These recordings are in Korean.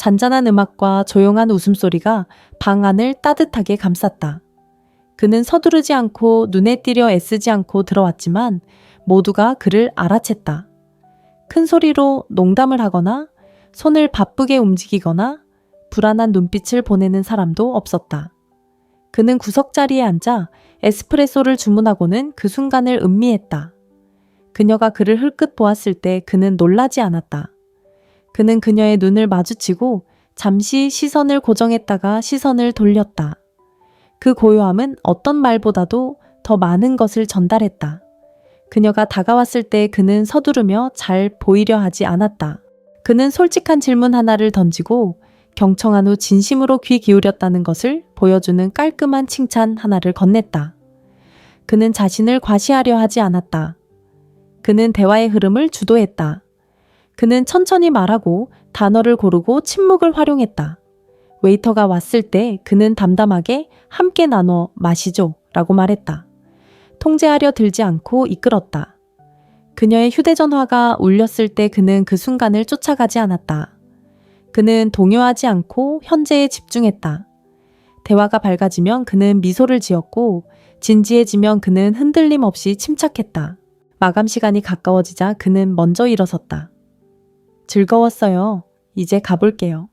잔잔한 음악과 조용한 웃음소리가 방 안을 따뜻하게 감쌌다. 그는 서두르지 않고 눈에 띄려 애쓰지 않고 들어왔지만 모두가 그를 알아챘다. 큰 소리로 농담을 하거나 손을 바쁘게 움직이거나 불안한 눈빛을 보내는 사람도 없었다. 그는 구석자리에 앉아 에스프레소를 주문하고는 그 순간을 음미했다. 그녀가 그를 흘끗 보았을 때 그는 놀라지 않았다. 그는 그녀의 눈을 마주치고 잠시 시선을 고정했다가 시선을 돌렸다. 그 고요함은 어떤 말보다도 더 많은 것을 전달했다. 그녀가 다가왔을 때 그는 서두르며 잘 보이려 하지 않았다. 그는 솔직한 질문 하나를 던지고 경청한 후 진심으로 귀 기울였다는 것을 보여주는 깔끔한 칭찬 하나를 건넸다. 그는 자신을 과시하려 하지 않았다. 그는 대화의 흐름을 주도했다. 그는 천천히 말하고 단어를 고르고 침묵을 활용했다. 웨이터가 왔을 때 그는 담담하게 함께 나눠 마시죠 라고 말했다. 통제하려 들지 않고 이끌었다. 그녀의 휴대전화가 울렸을 때 그는 그 순간을 쫓아가지 않았다. 그는 동요하지 않고 현재에 집중했다. 대화가 밝아지면 그는 미소를 지었고 진지해지면 그는 흔들림 없이 침착했다. 마감 시간이 가까워지자 그는 먼저 일어섰다. 즐거웠어요. 이제 가볼게요.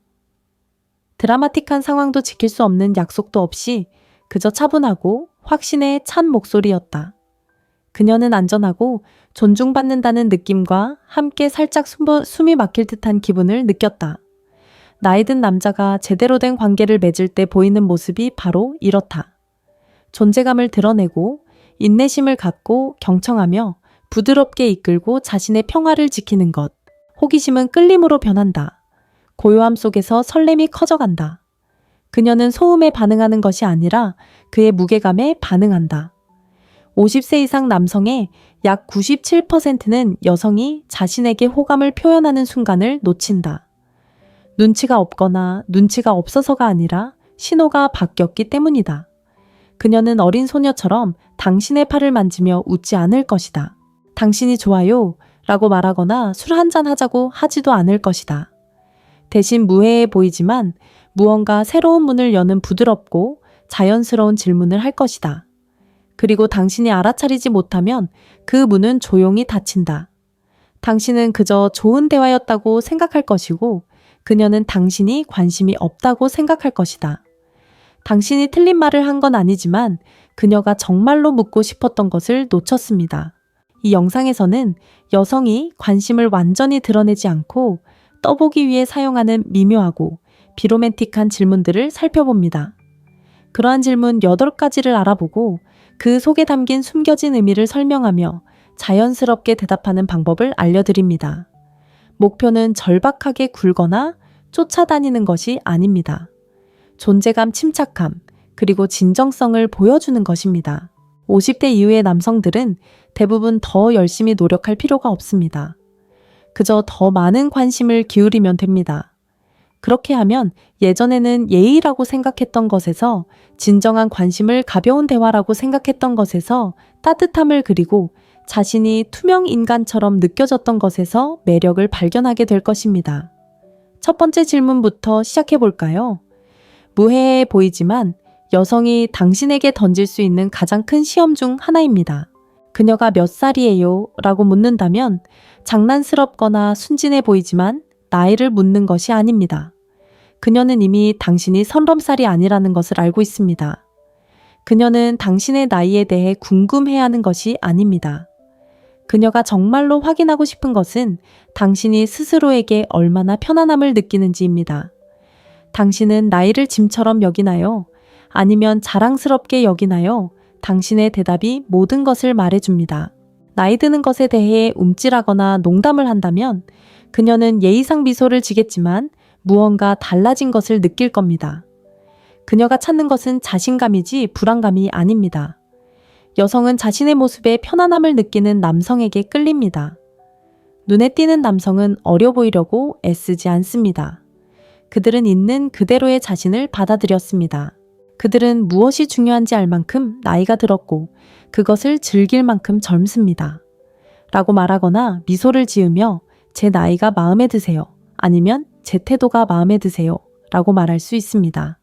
드라마틱한 상황도 지킬 수 없는 약속도 없이 그저 차분하고 확신에 찬 목소리였다. 그녀는 안전하고 존중받는다는 느낌과 함께 살짝 숨이 막힐 듯한 기분을 느꼈다. 나이든 남자가 제대로 된 관계를 맺을 때 보이는 모습이 바로 이렇다. 존재감을 드러내고 인내심을 갖고 경청하며 부드럽게 이끌고 자신의 평화를 지키는 것. 호기심은 끌림으로 변한다. 고요함 속에서 설렘이 커져간다. 그녀는 소음에 반응하는 것이 아니라 그의 무게감에 반응한다. 50세 이상 남성의 약 97%는 여성이 자신에게 호감을 표현하는 순간을 놓친다. 눈치가 없거나 눈치가 없어서가 아니라 신호가 바뀌었기 때문이다. 그녀는 어린 소녀처럼 당신의 팔을 만지며 웃지 않을 것이다. 당신이 좋아요 라고 말하거나 술 한잔 하자고 하지도 않을 것이다. 대신 무해해 보이지만 무언가 새로운 문을 여는 부드럽고 자연스러운 질문을 할 것이다. 그리고 당신이 알아차리지 못하면 그 문은 조용히 닫힌다. 당신은 그저 좋은 대화였다고 생각할 것이고 그녀는 당신이 관심이 없다고 생각할 것이다. 당신이 틀린 말을 한 건 아니지만 그녀가 정말로 묻고 싶었던 것을 놓쳤습니다. 이 영상에서는 여성이 관심을 완전히 드러내지 않고 떠보기 위해 사용하는 미묘하고 비로맨틱한 질문들을 살펴봅니다. 그러한 질문 8가지를 알아보고 그 속에 담긴 숨겨진 의미를 설명하며 자연스럽게 대답하는 방법을 알려드립니다. 목표는 절박하게 굴거나 쫓아다니는 것이 아닙니다. 존재감, 침착함, 그리고 진정성을 보여주는 것입니다. 50대 이후의 남성들은 대부분 더 열심히 노력할 필요가 없습니다. 그저 더 많은 관심을 기울이면 됩니다. 그렇게 하면 예전에는 예의라고 생각했던 것에서 진정한 관심을 가벼운 대화라고 생각했던 것에서 따뜻함을 그리고 자신이 투명 인간처럼 느껴졌던 것에서 매력을 발견하게 될 것입니다. 첫 번째 질문부터 시작해 볼까요? 무해해 보이지만 여성이 당신에게 던질 수 있는 가장 큰 시험 중 하나입니다. 그녀가 몇 살이에요? 라고 묻는다면 장난스럽거나 순진해 보이지만 나이를 묻는 것이 아닙니다. 그녀는 이미 당신이 30살이 아니라는 것을 알고 있습니다. 그녀는 당신의 나이에 대해 궁금해하는 것이 아닙니다. 그녀가 정말로 확인하고 싶은 것은 당신이 스스로에게 얼마나 편안함을 느끼는지입니다. 당신은 나이를 짐처럼 여기나요? 아니면 자랑스럽게 여기나요? 당신의 대답이 모든 것을 말해줍니다. 나이 드는 것에 대해 움찔하거나 농담을 한다면 그녀는 예의상 미소를 지겠지만 무언가 달라진 것을 느낄 겁니다. 그녀가 찾는 것은 자신감이지 불안감이 아닙니다. 여성은 자신의 모습에 편안함을 느끼는 남성에게 끌립니다. 눈에 띄는 남성은 어려 보이려고 애쓰지 않습니다. 그들은 있는 그대로의 자신을 받아들였습니다. 그들은 무엇이 중요한지 알 만큼 나이가 들었고 그것을 즐길 만큼 젊습니다. 라고 말하거나 미소를 지으며 제 나이가 마음에 드세요. 아니면 제 태도가 마음에 드세요. 라고 말할 수 있습니다.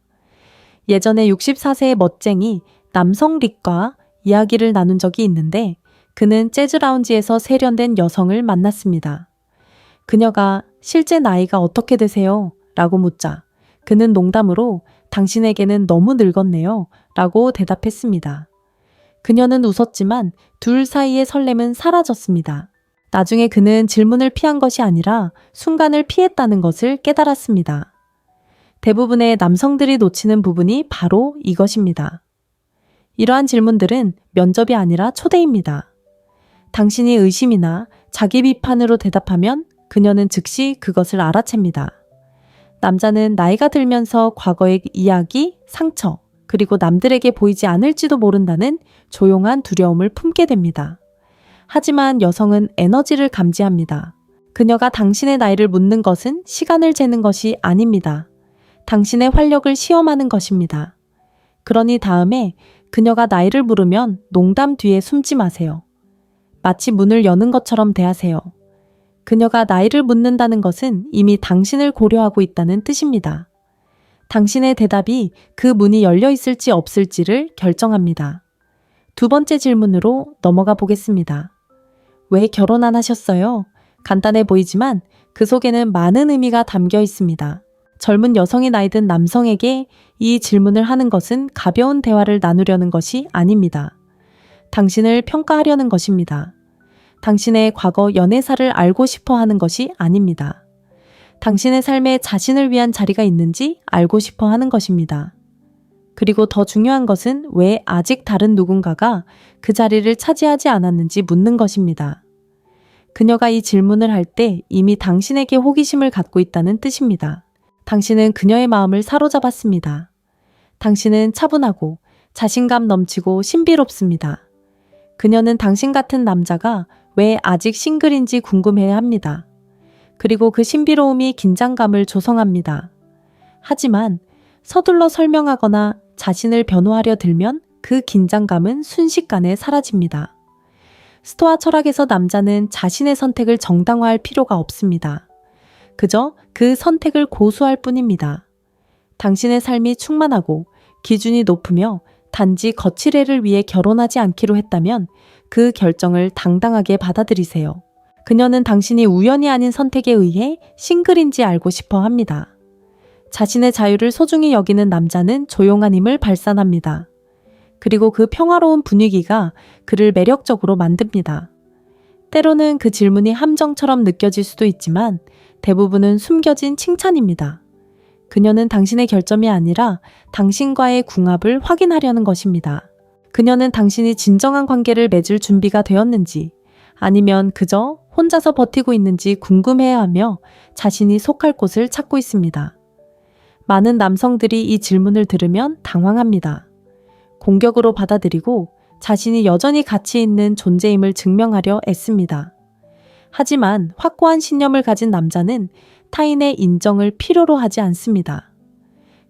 예전에 64세의 멋쟁이 남성 릭과 이야기를 나눈 적이 있는데 그는 재즈 라운지에서 세련된 여성을 만났습니다. 그녀가 실제 나이가 어떻게 되세요? 라고 묻자 그는 농담으로 당신에게는 너무 늙었네요. 라고 대답했습니다. 그녀는 웃었지만 둘 사이의 설렘은 사라졌습니다. 나중에 그는 질문을 피한 것이 아니라 순간을 피했다는 것을 깨달았습니다. 대부분의 남성들이 놓치는 부분이 바로 이것입니다. 이러한 질문들은 면접이 아니라 초대입니다. 당신이 의심이나 자기 비판으로 대답하면 그녀는 즉시 그것을 알아챕니다. 남자는 나이가 들면서 과거의 이야기, 상처, 그리고 남들에게 보이지 않을지도 모른다는 조용한 두려움을 품게 됩니다. 하지만 여성은 에너지를 감지합니다. 그녀가 당신의 나이를 묻는 것은 시간을 재는 것이 아닙니다. 당신의 활력을 시험하는 것입니다. 그러니 다음에 그녀가 나이를 물으면 농담 뒤에 숨지 마세요. 마치 문을 여는 것처럼 대하세요. 그녀가 나이를 묻는다는 것은 이미 당신을 고려하고 있다는 뜻입니다. 당신의 대답이 그 문이 열려 있을지 없을지를 결정합니다. 두 번째 질문으로 넘어가 보겠습니다. 왜 결혼 안 하셨어요? 간단해 보이지만 그 속에는 많은 의미가 담겨 있습니다. 젊은 여성이 나이든 남성에게 이 질문을 하는 것은 가벼운 대화를 나누려는 것이 아닙니다. 당신을 평가하려는 것입니다. 당신의 과거 연애사를 알고 싶어 하는 것이 아닙니다. 당신의 삶에 자신을 위한 자리가 있는지 알고 싶어 하는 것입니다. 그리고 더 중요한 것은 왜 아직 다른 누군가가 그 자리를 차지하지 않았는지 묻는 것입니다. 그녀가 이 질문을 할 때 이미 당신에게 호기심을 갖고 있다는 뜻입니다. 당신은 그녀의 마음을 사로잡았습니다. 당신은 차분하고 자신감 넘치고 신비롭습니다. 그녀는 당신 같은 남자가 왜 아직 싱글인지 궁금해합니다. 그리고 그 신비로움이 긴장감을 조성합니다. 하지만 서둘러 설명하거나 자신을 변호하려 들면 그 긴장감은 순식간에 사라집니다. 스토아 철학에서 남자는 자신의 선택을 정당화할 필요가 없습니다. 그저 그 선택을 고수할 뿐입니다. 당신의 삶이 충만하고 기준이 높으며 단지 거칠애를 위해 결혼하지 않기로 했다면 그 결정을 당당하게 받아들이세요. 그녀는 당신이 우연이 아닌 선택에 의해 싱글인지 알고 싶어 합니다. 자신의 자유를 소중히 여기는 남자는 조용한 힘을 발산합니다. 그리고 그 평화로운 분위기가 그를 매력적으로 만듭니다. 때로는 그 질문이 함정처럼 느껴질 수도 있지만 대부분은 숨겨진 칭찬입니다. 그녀는 당신의 결점이 아니라 당신과의 궁합을 확인하려는 것입니다. 그녀는 당신이 진정한 관계를 맺을 준비가 되었는지 아니면 그저 혼자서 버티고 있는지 궁금해하며 자신이 속할 곳을 찾고 있습니다. 많은 남성들이 이 질문을 들으면 당황합니다. 공격으로 받아들이고 자신이 여전히 가치 있는 존재임을 증명하려 애씁니다. 하지만 확고한 신념을 가진 남자는 타인의 인정을 필요로 하지 않습니다.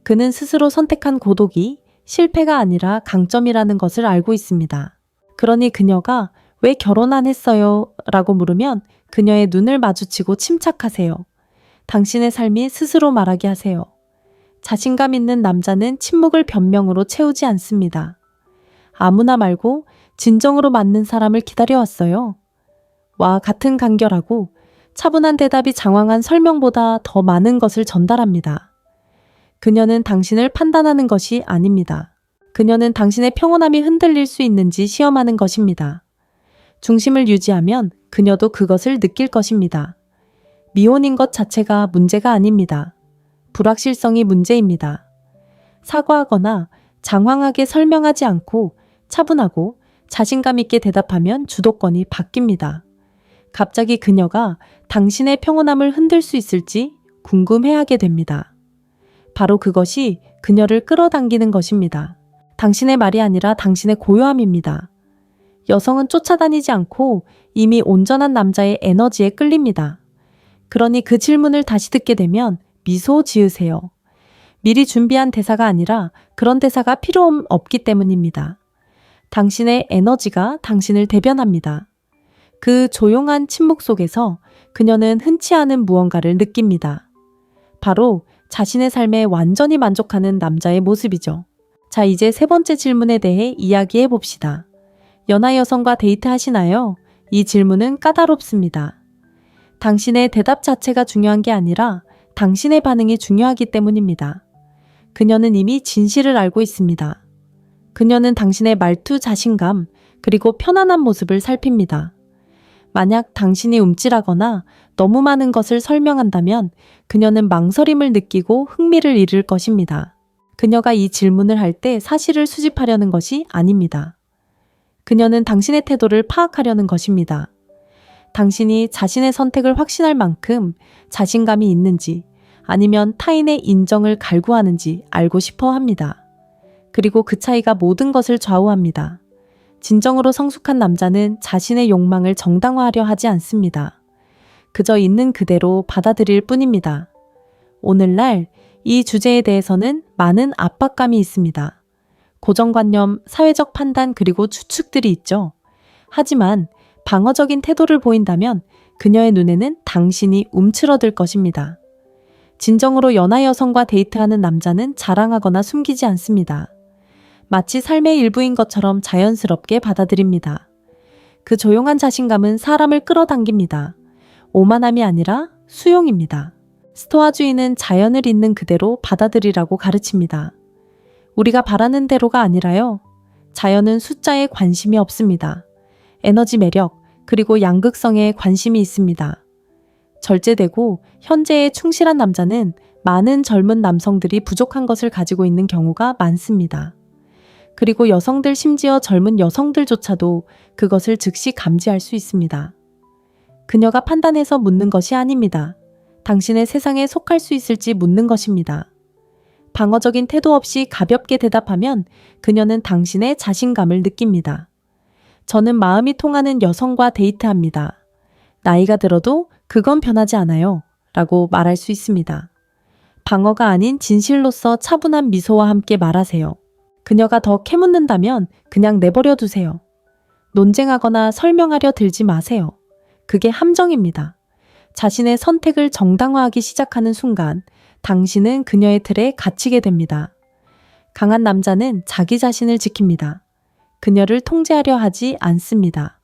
그는 스스로 선택한 고독이 실패가 아니라 강점이라는 것을 알고 있습니다. 그러니 그녀가 왜 결혼 안 했어요? 라고 물으면 그녀의 눈을 마주치고 침착하세요. 당신의 삶이 스스로 말하게 하세요. 자신감 있는 남자는 침묵을 변명으로 채우지 않습니다. 아무나 말고 진정으로 맞는 사람을 기다려왔어요. 와 같은 간결하고 차분한 대답이 장황한 설명보다 더 많은 것을 전달합니다. 그녀는 당신을 판단하는 것이 아닙니다. 그녀는 당신의 평온함이 흔들릴 수 있는지 시험하는 것입니다. 중심을 유지하면 그녀도 그것을 느낄 것입니다. 미혼인 것 자체가 문제가 아닙니다. 불확실성이 문제입니다. 사과하거나 장황하게 설명하지 않고 차분하고 자신감 있게 대답하면 주도권이 바뀝니다. 갑자기 그녀가 당신의 평온함을 흔들 수 있을지 궁금해하게 됩니다. 바로 그것이 그녀를 끌어당기는 것입니다. 당신의 말이 아니라 당신의 고요함입니다. 여성은 쫓아다니지 않고 이미 온전한 남자의 에너지에 끌립니다. 그러니 그 질문을 다시 듣게 되면 미소 지으세요. 미리 준비한 대사가 아니라 그런 대사가 필요 없기 때문입니다. 당신의 에너지가 당신을 대변합니다. 그 조용한 침묵 속에서 그녀는 흔치 않은 무언가를 느낍니다. 바로 자신의 삶에 완전히 만족하는 남자의 모습이죠. 자, 이제 세 번째 질문에 대해 이야기해 봅시다. 연하 여성과 데이트하시나요? 이 질문은 까다롭습니다. 당신의 대답 자체가 중요한 게 아니라 당신의 반응이 중요하기 때문입니다. 그녀는 이미 진실을 알고 있습니다. 그녀는 당신의 말투, 자신감, 그리고 편안한 모습을 살핍니다. 만약 당신이 움찔하거나 너무 많은 것을 설명한다면 그녀는 망설임을 느끼고 흥미를 잃을 것입니다. 그녀가 이 질문을 할 때 사실을 수집하려는 것이 아닙니다. 그녀는 당신의 태도를 파악하려는 것입니다. 당신이 자신의 선택을 확신할 만큼 자신감이 있는지 아니면 타인의 인정을 갈구하는지 알고 싶어 합니다. 그리고 그 차이가 모든 것을 좌우합니다. 진정으로 성숙한 남자는 자신의 욕망을 정당화하려 하지 않습니다. 그저 있는 그대로 받아들일 뿐입니다. 오늘날 이 주제에 대해서는 많은 압박감이 있습니다. 고정관념, 사회적 판단 그리고 추측들이 있죠. 하지만 방어적인 태도를 보인다면 그녀의 눈에는 당신이 움츠러들 것입니다. 진정으로 연하 여성과 데이트하는 남자는 자랑하거나 숨기지 않습니다. 마치 삶의 일부인 것처럼 자연스럽게 받아들입니다. 그 조용한 자신감은 사람을 끌어당깁니다. 오만함이 아니라 수용입니다. 스토아주의는 자연을 있는 그대로 받아들이라고 가르칩니다. 우리가 바라는 대로가 아니라요. 자연은 숫자에 관심이 없습니다. 에너지 매력, 그리고 양극성에 관심이 있습니다. 절제되고 현재에 충실한 남자는 많은 젊은 남성들이 부족한 것을 가지고 있는 경우가 많습니다. 그리고 여성들, 심지어 젊은 여성들조차도 그것을 즉시 감지할 수 있습니다. 그녀가 판단해서 묻는 것이 아닙니다. 당신의 세상에 속할 수 있을지 묻는 것입니다. 방어적인 태도 없이 가볍게 대답하면 그녀는 당신의 자신감을 느낍니다. 저는 마음이 통하는 여성과 데이트합니다. 나이가 들어도 그건 변하지 않아요. 라고 말할 수 있습니다. 방어가 아닌 진실로서 차분한 미소와 함께 말하세요. 그녀가 더 캐묻는다면 그냥 내버려 두세요. 논쟁하거나 설명하려 들지 마세요. 그게 함정입니다. 자신의 선택을 정당화하기 시작하는 순간 당신은 그녀의 틀에 갇히게 됩니다. 강한 남자는 자기 자신을 지킵니다. 그녀를 통제하려 하지 않습니다.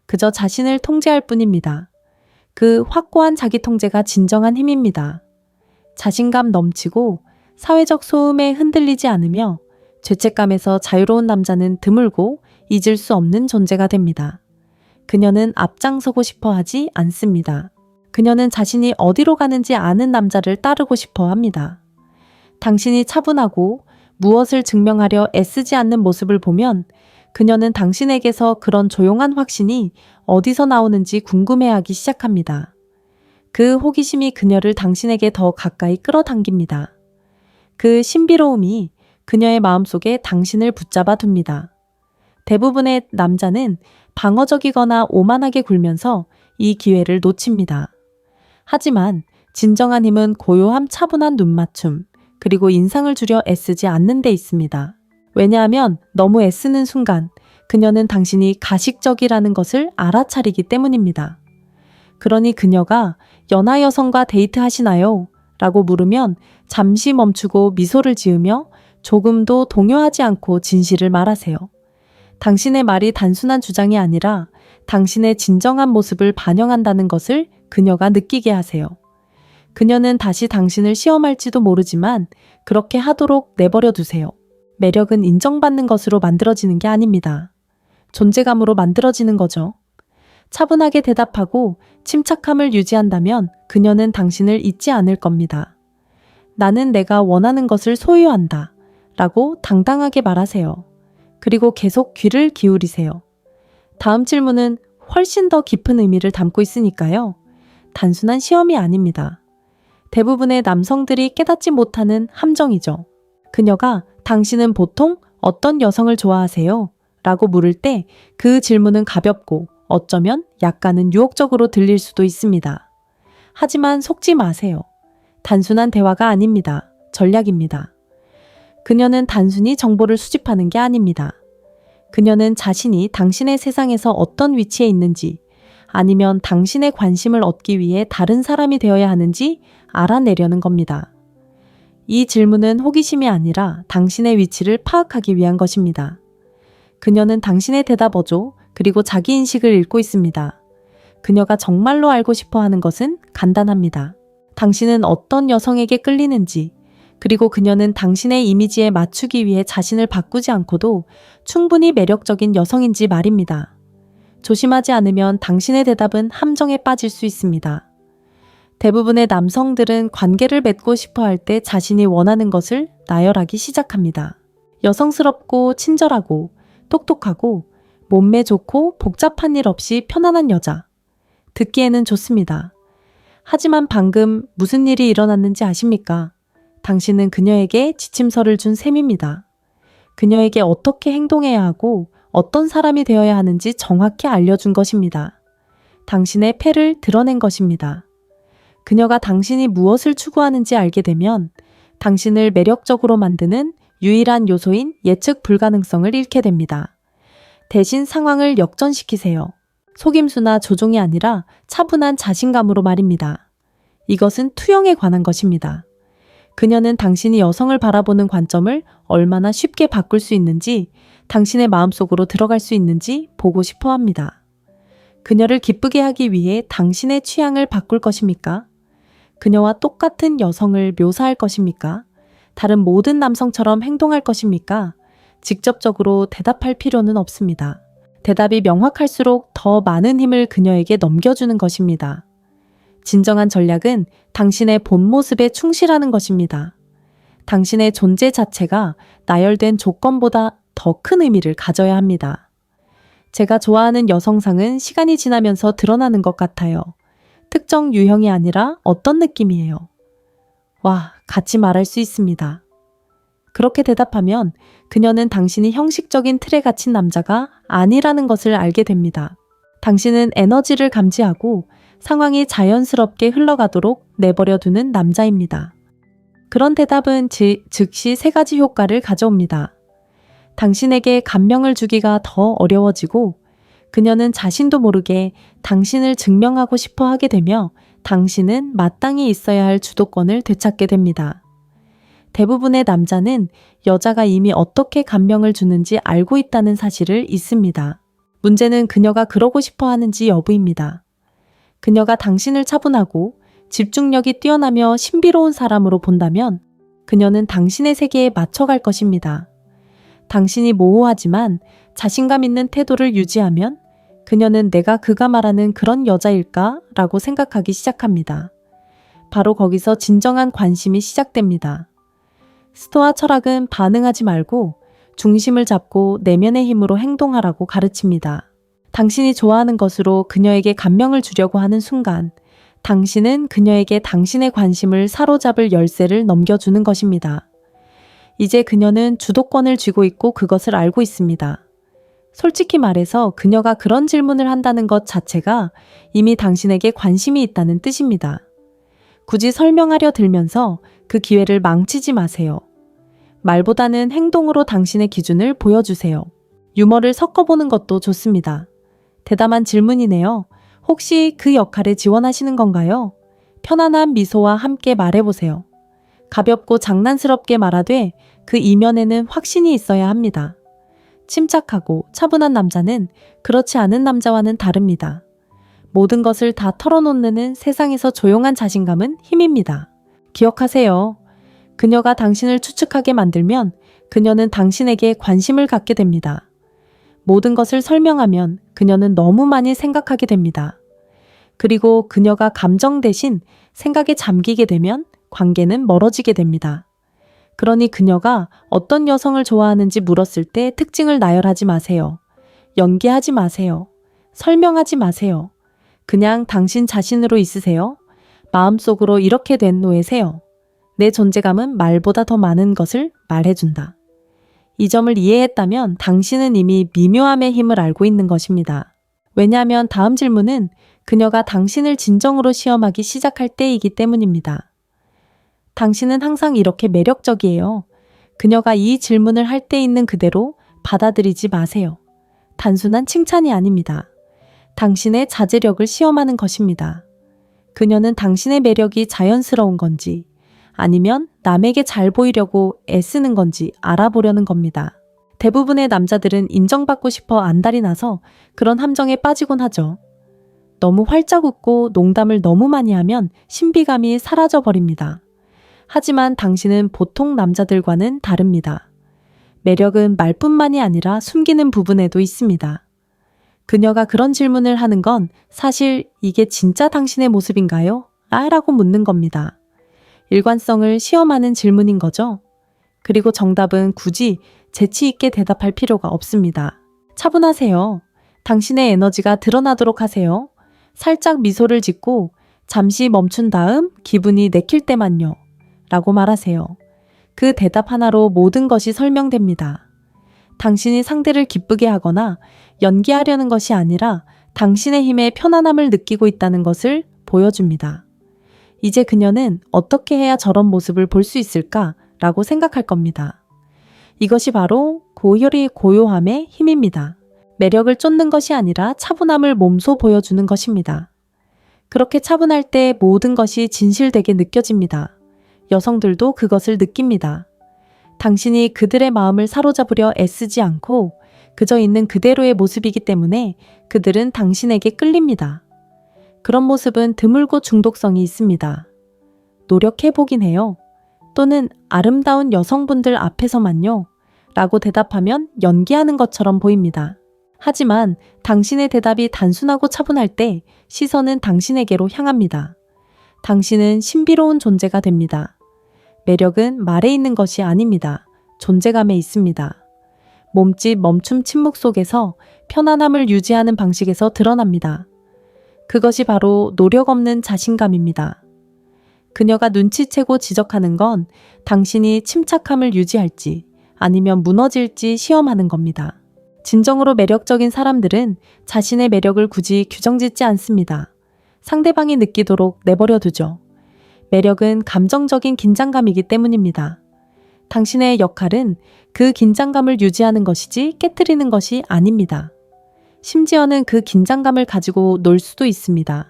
그저 자신을 통제할 뿐입니다. 그 확고한 자기 통제가 진정한 힘입니다. 자신감 넘치고 사회적 소음에 흔들리지 않으며 죄책감에서 자유로운 남자는 드물고 잊을 수 없는 존재가 됩니다. 그녀는 앞장서고 싶어 하지 않습니다. 그녀는 자신이 어디로 가는지 아는 남자를 따르고 싶어 합니다. 당신이 차분하고 무엇을 증명하려 애쓰지 않는 모습을 보면 그녀는 당신에게서 그런 조용한 확신이 어디서 나오는지 궁금해하기 시작합니다. 그 호기심이 그녀를 당신에게 더 가까이 끌어당깁니다. 그 신비로움이 그녀의 마음속에 당신을 붙잡아 둡니다. 대부분의 남자는 방어적이거나 오만하게 굴면서 이 기회를 놓칩니다. 하지만 진정한 힘은 고요함, 차분한 눈맞춤, 그리고 인상을 주려 애쓰지 않는 데 있습니다. 왜냐하면 너무 애쓰는 순간 그녀는 당신이 가식적이라는 것을 알아차리기 때문입니다. 그러니 그녀가 연하 여성과 데이트하시나요? 라고 물으면 잠시 멈추고 미소를 지으며 조금도 동요하지 않고 진실을 말하세요. 당신의 말이 단순한 주장이 아니라 당신의 진정한 모습을 반영한다는 것을 그녀가 느끼게 하세요. 그녀는 다시 당신을 시험할지도 모르지만 그렇게 하도록 내버려 두세요. 매력은 인정받는 것으로 만들어지는 게 아닙니다. 존재감으로 만들어지는 거죠. 차분하게 대답하고 침착함을 유지한다면 그녀는 당신을 잊지 않을 겁니다. 나는 내가 원하는 것을 소유한다. 라고 당당하게 말하세요. 그리고 계속 귀를 기울이세요. 다음 질문은 훨씬 더 깊은 의미를 담고 있으니까요. 단순한 시험이 아닙니다. 대부분의 남성들이 깨닫지 못하는 함정이죠. 그녀가 당신은 보통 어떤 여성을 좋아하세요? 라고 물을 때 그 질문은 가볍고 어쩌면 약간은 유혹적으로 들릴 수도 있습니다. 하지만 속지 마세요. 단순한 대화가 아닙니다. 전략입니다. 그녀는 단순히 정보를 수집하는 게 아닙니다. 그녀는 자신이 당신의 세상에서 어떤 위치에 있는지, 아니면 당신의 관심을 얻기 위해 다른 사람이 되어야 하는지 알아내려는 겁니다. 이 질문은 호기심이 아니라 당신의 위치를 파악하기 위한 것입니다. 그녀는 당신의 대답어조 그리고 자기 인식을 읽고 있습니다. 그녀가 정말로 알고 싶어 하는 것은 간단합니다. 당신은 어떤 여성에게 끌리는지, 그리고 그녀는 당신의 이미지에 맞추기 위해 자신을 바꾸지 않고도 충분히 매력적인 여성인지 말입니다. 조심하지 않으면 당신의 대답은 함정에 빠질 수 있습니다. 대부분의 남성들은 관계를 맺고 싶어 할 때 자신이 원하는 것을 나열하기 시작합니다. 여성스럽고 친절하고 똑똑하고 몸매 좋고 복잡한 일 없이 편안한 여자. 듣기에는 좋습니다. 하지만 방금 무슨 일이 일어났는지 아십니까? 당신은 그녀에게 지침서를 준 셈입니다. 그녀에게 어떻게 행동해야 하고 어떤 사람이 되어야 하는지 정확히 알려준 것입니다. 당신의 패를 드러낸 것입니다. 그녀가 당신이 무엇을 추구하는지 알게 되면 당신을 매력적으로 만드는 유일한 요소인 예측 불가능성을 잃게 됩니다. 대신 상황을 역전시키세요. 속임수나 조종이 아니라 차분한 자신감으로 말입니다. 이것은 투영에 관한 것입니다. 그녀는 당신이 여성을 바라보는 관점을 얼마나 쉽게 바꿀 수 있는지, 당신의 마음속으로 들어갈 수 있는지 보고 싶어 합니다. 그녀를 기쁘게 하기 위해 당신의 취향을 바꿀 것입니까? 그녀와 똑같은 여성을 묘사할 것입니까? 다른 모든 남성처럼 행동할 것입니까? 직접적으로 대답할 필요는 없습니다. 대답이 명확할수록 더 많은 힘을 그녀에게 넘겨주는 것입니다. 진정한 전략은 당신의 본 모습에 충실하는 것입니다. 당신의 존재 자체가 나열된 조건보다 더 큰 의미를 가져야 합니다. 제가 좋아하는 여성상은 시간이 지나면서 드러나는 것 같아요. 특정 유형이 아니라 어떤 느낌이에요. 와, 같이 말할 수 있습니다. 그렇게 대답하면 그녀는 당신이 형식적인 틀에 갇힌 남자가 아니라는 것을 알게 됩니다. 당신은 에너지를 감지하고 상황이 자연스럽게 흘러가도록 내버려 두는 남자입니다. 그런 대답은 즉시 세 가지 효과를 가져옵니다. 당신에게 감명을 주기가 더 어려워지고 그녀는 자신도 모르게 당신을 증명하고 싶어 하게 되며 당신은 마땅히 있어야 할 주도권을 되찾게 됩니다. 대부분의 남자는 여자가 이미 어떻게 감명을 주는지 알고 있다는 사실을 잊습니다. 문제는 그녀가 그러고 싶어 하는지 여부입니다. 그녀가 당신을 차분하고 집중력이 뛰어나며 신비로운 사람으로 본다면 그녀는 당신의 세계에 맞춰갈 것입니다. 당신이 모호하지만 자신감 있는 태도를 유지하면 그녀는 내가 그가 말하는 그런 여자일까? 라고 생각하기 시작합니다. 바로 거기서 진정한 관심이 시작됩니다. 스토아 철학은 반응하지 말고 중심을 잡고 내면의 힘으로 행동하라고 가르칩니다. 당신이 좋아하는 것으로 그녀에게 감명을 주려고 하는 순간 당신은 그녀에게 당신의 관심을 사로잡을 열쇠를 넘겨주는 것입니다. 이제 그녀는 주도권을 쥐고 있고 그것을 알고 있습니다. 솔직히 말해서 그녀가 그런 질문을 한다는 것 자체가 이미 당신에게 관심이 있다는 뜻입니다. 굳이 설명하려 들면서 그 기회를 망치지 마세요. 말보다는 행동으로 당신의 기준을 보여주세요. 유머를 섞어보는 것도 좋습니다. 대담한 질문이네요. 혹시 그 역할에 지원하시는 건가요? 편안한 미소와 함께 말해보세요. 가볍고 장난스럽게 말하되 그 이면에는 확신이 있어야 합니다. 침착하고 차분한 남자는 그렇지 않은 남자와는 다릅니다. 모든 것을 다 털어놓는 세상에서 조용한 자신감은 힘입니다. 기억하세요. 그녀가 당신을 추측하게 만들면 그녀는 당신에게 관심을 갖게 됩니다. 모든 것을 설명하면 그녀는 너무 많이 생각하게 됩니다. 그리고 그녀가 감정 대신 생각에 잠기게 되면 관계는 멀어지게 됩니다. 그러니 그녀가 어떤 여성을 좋아하는지 물었을 때 특징을 나열하지 마세요. 연기하지 마세요. 설명하지 마세요. 그냥 당신 자신으로 있으세요. 마음속으로 이렇게 된 노예세요. 내 존재감은 말보다 더 많은 것을 말해준다. 이 점을 이해했다면 당신은 이미 미묘함의 힘을 알고 있는 것입니다. 왜냐하면 다음 질문은 그녀가 당신을 진정으로 시험하기 시작할 때이기 때문입니다. 당신은 항상 이렇게 매력적이에요. 그녀가 이 질문을 할 때 있는 그대로 받아들이지 마세요. 단순한 칭찬이 아닙니다. 당신의 자제력을 시험하는 것입니다. 그녀는 당신의 매력이 자연스러운 건지 아니면 남에게 잘 보이려고 애쓰는 건지 알아보려는 겁니다. 대부분의 남자들은 인정받고 싶어 안달이 나서 그런 함정에 빠지곤 하죠. 너무 활짝 웃고 농담을 너무 많이 하면 신비감이 사라져 버립니다. 하지만 당신은 보통 남자들과는 다릅니다. 매력은 말뿐만이 아니라 숨기는 부분에도 있습니다. 그녀가 그런 질문을 하는 건 사실 이게 진짜 당신의 모습인가요? 라고 묻는 겁니다. 일관성을 시험하는 질문인 거죠. 그리고 정답은 굳이 재치 있게 대답할 필요가 없습니다. 차분하세요. 당신의 에너지가 드러나도록 하세요. 살짝 미소를 짓고 잠시 멈춘 다음 기분이 내킬 때만요. 라고 말하세요. 그 대답 하나로 모든 것이 설명됩니다. 당신이 상대를 기쁘게 하거나 연기하려는 것이 아니라 당신의 힘에 편안함을 느끼고 있다는 것을 보여줍니다. 이제 그녀는 어떻게 해야 저런 모습을 볼 수 있을까? 라고 생각할 겁니다. 이것이 바로 고요함의 힘입니다. 매력을 쫓는 것이 아니라 차분함을 몸소 보여주는 것입니다. 그렇게 차분할 때 모든 것이 진실되게 느껴집니다. 여성들도 그것을 느낍니다. 당신이 그들의 마음을 사로잡으려 애쓰지 않고 그저 있는 그대로의 모습이기 때문에 그들은 당신에게 끌립니다. 그런 모습은 드물고 중독성이 있습니다. 노력해보긴 해요. 또는 아름다운 여성분들 앞에서만요. 라고 대답하면 연기하는 것처럼 보입니다. 하지만 당신의 대답이 단순하고 차분할 때 시선은 당신에게로 향합니다. 당신은 신비로운 존재가 됩니다. 매력은 말에 있는 것이 아닙니다. 존재감에 있습니다. 몸짓 멈춤 침묵 속에서 편안함을 유지하는 방식에서 드러납니다. 그것이 바로 노력 없는 자신감입니다. 그녀가 눈치채고 지적하는 건 당신이 침착함을 유지할지 아니면 무너질지 시험하는 겁니다. 진정으로 매력적인 사람들은 자신의 매력을 굳이 규정짓지 않습니다. 상대방이 느끼도록 내버려 두죠. 매력은 감정적인 긴장감이기 때문입니다. 당신의 역할은 그 긴장감을 유지하는 것이지 깨트리는 것이 아닙니다. 심지어는 그 긴장감을 가지고 놀 수도 있습니다.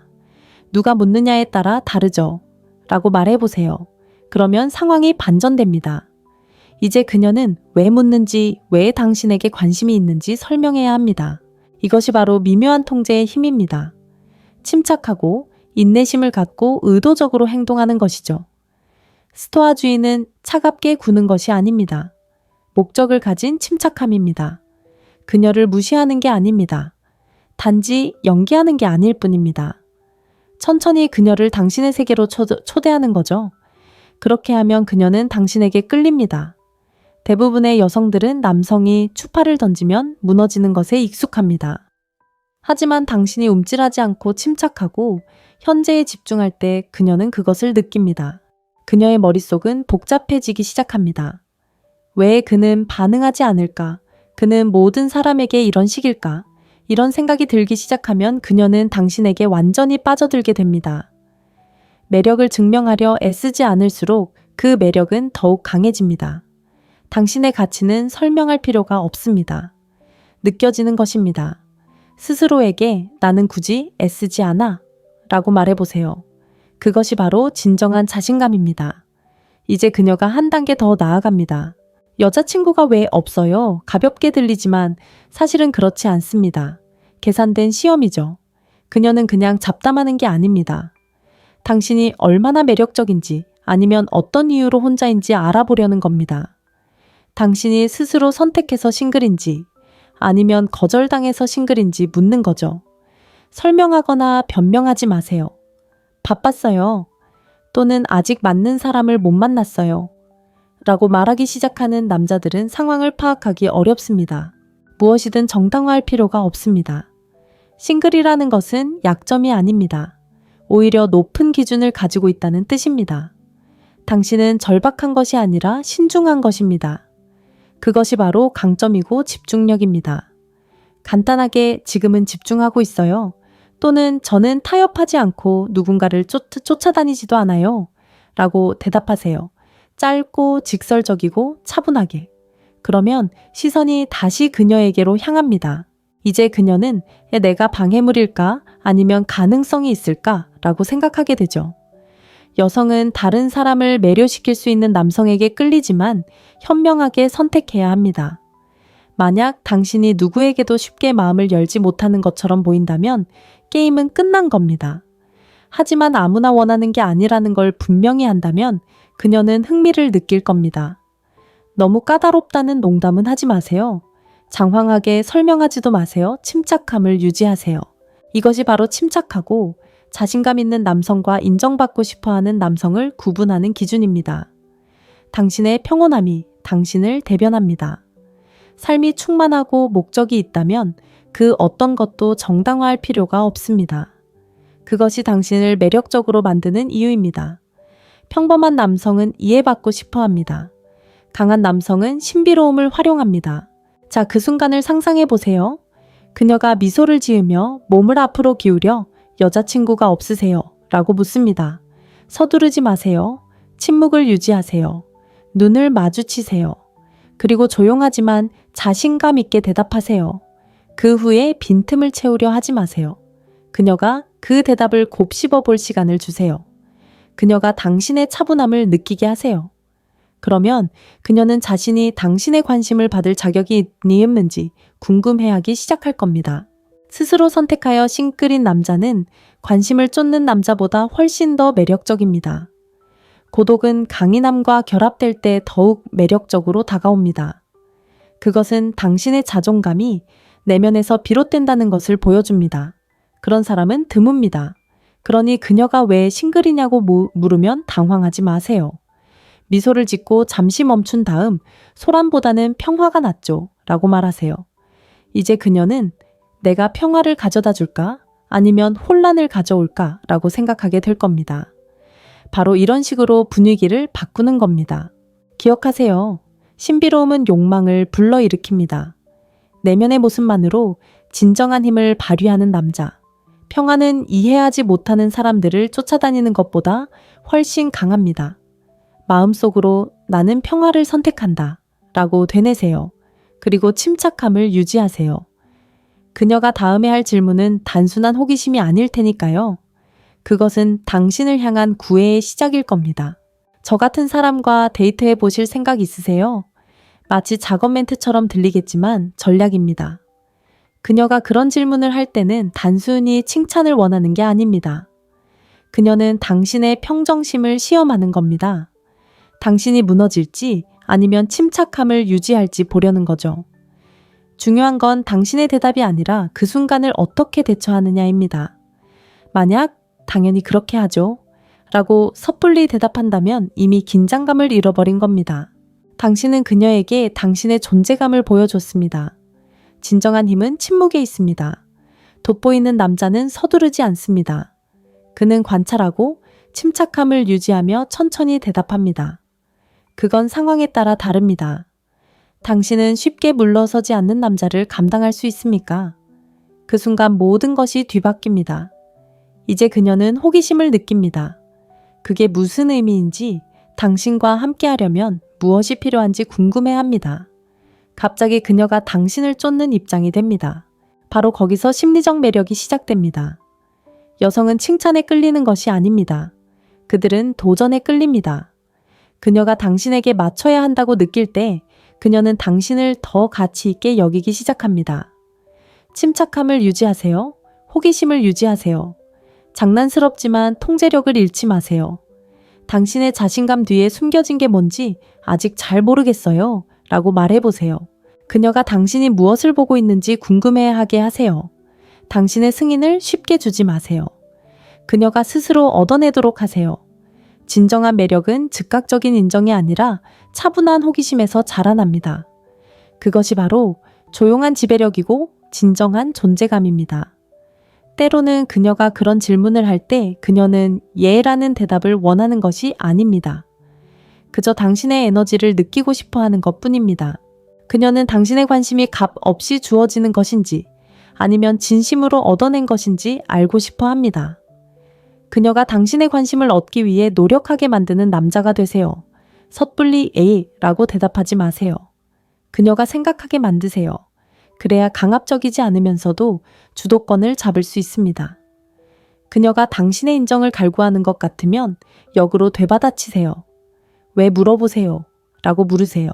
누가 묻느냐에 따라 다르죠. 라고 말해보세요. 그러면 상황이 반전됩니다. 이제 그녀는 왜 묻는지, 왜 당신에게 관심이 있는지 설명해야 합니다. 이것이 바로 미묘한 통제의 힘입니다. 침착하고 인내심을 갖고 의도적으로 행동하는 것이죠. 스토아주의는 차갑게 구는 것이 아닙니다. 목적을 가진 침착함입니다. 그녀를 무시하는 게 아닙니다. 단지 연기하는 게 아닐 뿐입니다. 천천히 그녀를 당신의 세계로 초대하는 거죠. 그렇게 하면 그녀는 당신에게 끌립니다. 대부분의 여성들은 남성이 추파를 던지면 무너지는 것에 익숙합니다. 하지만 당신이 움찔하지 않고 침착하고 현재에 집중할 때 그녀는 그것을 느낍니다. 그녀의 머릿속은 복잡해지기 시작합니다. 왜 그는 반응하지 않을까? 그는 모든 사람에게 이런 식일까? 이런 생각이 들기 시작하면 그녀는 당신에게 완전히 빠져들게 됩니다. 매력을 증명하려 애쓰지 않을수록 그 매력은 더욱 강해집니다. 당신의 가치는 설명할 필요가 없습니다. 느껴지는 것입니다. 스스로에게 나는 굳이 애쓰지 않아 라고 말해보세요. 그것이 바로 진정한 자신감입니다. 이제 그녀가 한 단계 더 나아갑니다. 여자친구가 왜 없어요? 가볍게 들리지만 사실은 그렇지 않습니다. 계산된 시험이죠. 그녀는 그냥 잡담하는 게 아닙니다. 당신이 얼마나 매력적인지 아니면 어떤 이유로 혼자인지 알아보려는 겁니다. 당신이 스스로 선택해서 싱글인지 아니면 거절당해서 싱글인지 묻는 거죠. 설명하거나 변명하지 마세요. 바빴어요. 또는 아직 맞는 사람을 못 만났어요. 라고 말하기 시작하는 남자들은 상황을 파악하기 어렵습니다. 무엇이든 정당화할 필요가 없습니다. 싱글이라는 것은 약점이 아닙니다. 오히려 높은 기준을 가지고 있다는 뜻입니다. 당신은 절박한 것이 아니라 신중한 것입니다. 그것이 바로 강점이고 집중력입니다. 간단하게 지금은 집중하고 있어요. 또는 저는 타협하지 않고 누군가를 쫓아다니지도 않아요. 라고 대답하세요. 짧고 직설적이고 차분하게. 그러면 시선이 다시 그녀에게로 향합니다. 이제 그녀는 내가 방해물일까? 아니면 가능성이 있을까라고 생각하게 되죠. 여성은 다른 사람을 매료시킬 수 있는 남성에게 끌리지만 현명하게 선택해야 합니다. 만약 당신이 누구에게도 쉽게 마음을 열지 못하는 것처럼 보인다면 게임은 끝난 겁니다. 하지만 아무나 원하는 게 아니라는 걸 분명히 한다면 그녀는 흥미를 느낄 겁니다. 너무 까다롭다는 농담은 하지 마세요. 장황하게 설명하지도 마세요. 침착함을 유지하세요. 이것이 바로 침착하고 자신감 있는 남성과 인정받고 싶어하는 남성을 구분하는 기준입니다. 당신의 평온함이 당신을 대변합니다. 삶이 충만하고 목적이 있다면 그 어떤 것도 정당화할 필요가 없습니다. 그것이 당신을 매력적으로 만드는 이유입니다. 평범한 남성은 이해받고 싶어 합니다. 강한 남성은 신비로움을 활용합니다. 자, 그 순간을 상상해 보세요. 그녀가 미소를 지으며 몸을 앞으로 기울여 여자친구가 없으세요? 라고 묻습니다. 서두르지 마세요. 침묵을 유지하세요. 눈을 마주치세요. 그리고 조용하지만 자신감 있게 대답하세요. 그 후에 빈틈을 채우려 하지 마세요. 그녀가 그 대답을 곱씹어 볼 시간을 주세요. 그녀가 당신의 차분함을 느끼게 하세요. 그러면 그녀는 자신이 당신의 관심을 받을 자격이 있는지 궁금해하기 시작할 겁니다. 스스로 선택하여 싱글인 남자는 관심을 쫓는 남자보다 훨씬 더 매력적입니다. 고독은 강인함과 결합될 때 더욱 매력적으로 다가옵니다. 그것은 당신의 자존감이 내면에서 비롯된다는 것을 보여줍니다. 그런 사람은 드뭅니다. 그러니 그녀가 왜 싱글이냐고 물으면 당황하지 마세요. 미소를 짓고 잠시 멈춘 다음 소란보다는 평화가 낫죠 라고 말하세요. 이제 그녀는 내가 평화를 가져다 줄까? 아니면 혼란을 가져올까? 라고 생각하게 될 겁니다. 바로 이런 식으로 분위기를 바꾸는 겁니다. 기억하세요. 신비로움은 욕망을 불러일으킵니다. 내면의 모습만으로 진정한 힘을 발휘하는 남자. 평화는 이해하지 못하는 사람들을 쫓아다니는 것보다 훨씬 강합니다. 마음속으로 나는 평화를 선택한다 라고 되뇌세요. 그리고 침착함을 유지하세요. 그녀가 다음에 할 질문은 단순한 호기심이 아닐 테니까요. 그것은 당신을 향한 구애의 시작일 겁니다. 저 같은 사람과 데이트해 보실 생각 있으세요? 마치 작업 멘트처럼 들리겠지만 전략입니다. 그녀가 그런 질문을 할 때는 단순히 칭찬을 원하는 게 아닙니다. 그녀는 당신의 평정심을 시험하는 겁니다. 당신이 무너질지 아니면 침착함을 유지할지 보려는 거죠. 중요한 건 당신의 대답이 아니라 그 순간을 어떻게 대처하느냐입니다. 만약 당연히 그렇게 하죠 라고 섣불리 대답한다면 이미 긴장감을 잃어버린 겁니다. 당신은 그녀에게 당신의 존재감을 보여줬습니다. 진정한 힘은 침묵에 있습니다. 돋보이는 남자는 서두르지 않습니다. 그는 관찰하고 침착함을 유지하며 천천히 대답합니다. 그건 상황에 따라 다릅니다. 당신은 쉽게 물러서지 않는 남자를 감당할 수 있습니까? 그 순간 모든 것이 뒤바뀝니다. 이제 그녀는 호기심을 느낍니다. 그게 무슨 의미인지, 당신과 함께하려면 무엇이 필요한지 궁금해합니다. 갑자기 그녀가 당신을 쫓는 입장이 됩니다. 바로 거기서 심리적 매력이 시작됩니다. 여성은 칭찬에 끌리는 것이 아닙니다. 그들은 도전에 끌립니다. 그녀가 당신에게 맞춰야 한다고 느낄 때 그녀는 당신을 더 가치 있게 여기기 시작합니다. 침착함을 유지하세요. 호기심을 유지하세요. 장난스럽지만 통제력을 잃지 마세요. 당신의 자신감 뒤에 숨겨진 게 뭔지 아직 잘 모르겠어요. 라고 말해보세요. 그녀가 당신이 무엇을 보고 있는지 궁금해하게 하세요. 당신의 승인을 쉽게 주지 마세요. 그녀가 스스로 얻어내도록 하세요. 진정한 매력은 즉각적인 인정이 아니라 차분한 호기심에서 자라납니다. 그것이 바로 조용한 지배력이고 진정한 존재감입니다. 때로는 그녀가 그런 질문을 할 때 그녀는 예라는 대답을 원하는 것이 아닙니다. 그저 당신의 에너지를 느끼고 싶어 하는 것 뿐입니다. 그녀는 당신의 관심이 값 없이 주어지는 것인지 아니면 진심으로 얻어낸 것인지 알고 싶어 합니다. 그녀가 당신의 관심을 얻기 위해 노력하게 만드는 남자가 되세요. 섣불리 에이라고 대답하지 마세요. 그녀가 생각하게 만드세요. 그래야 강압적이지 않으면서도 주도권을 잡을 수 있습니다. 그녀가 당신의 인정을 갈구하는 것 같으면 역으로 되받아치세요. 왜 물어보세요? 라고 물으세요.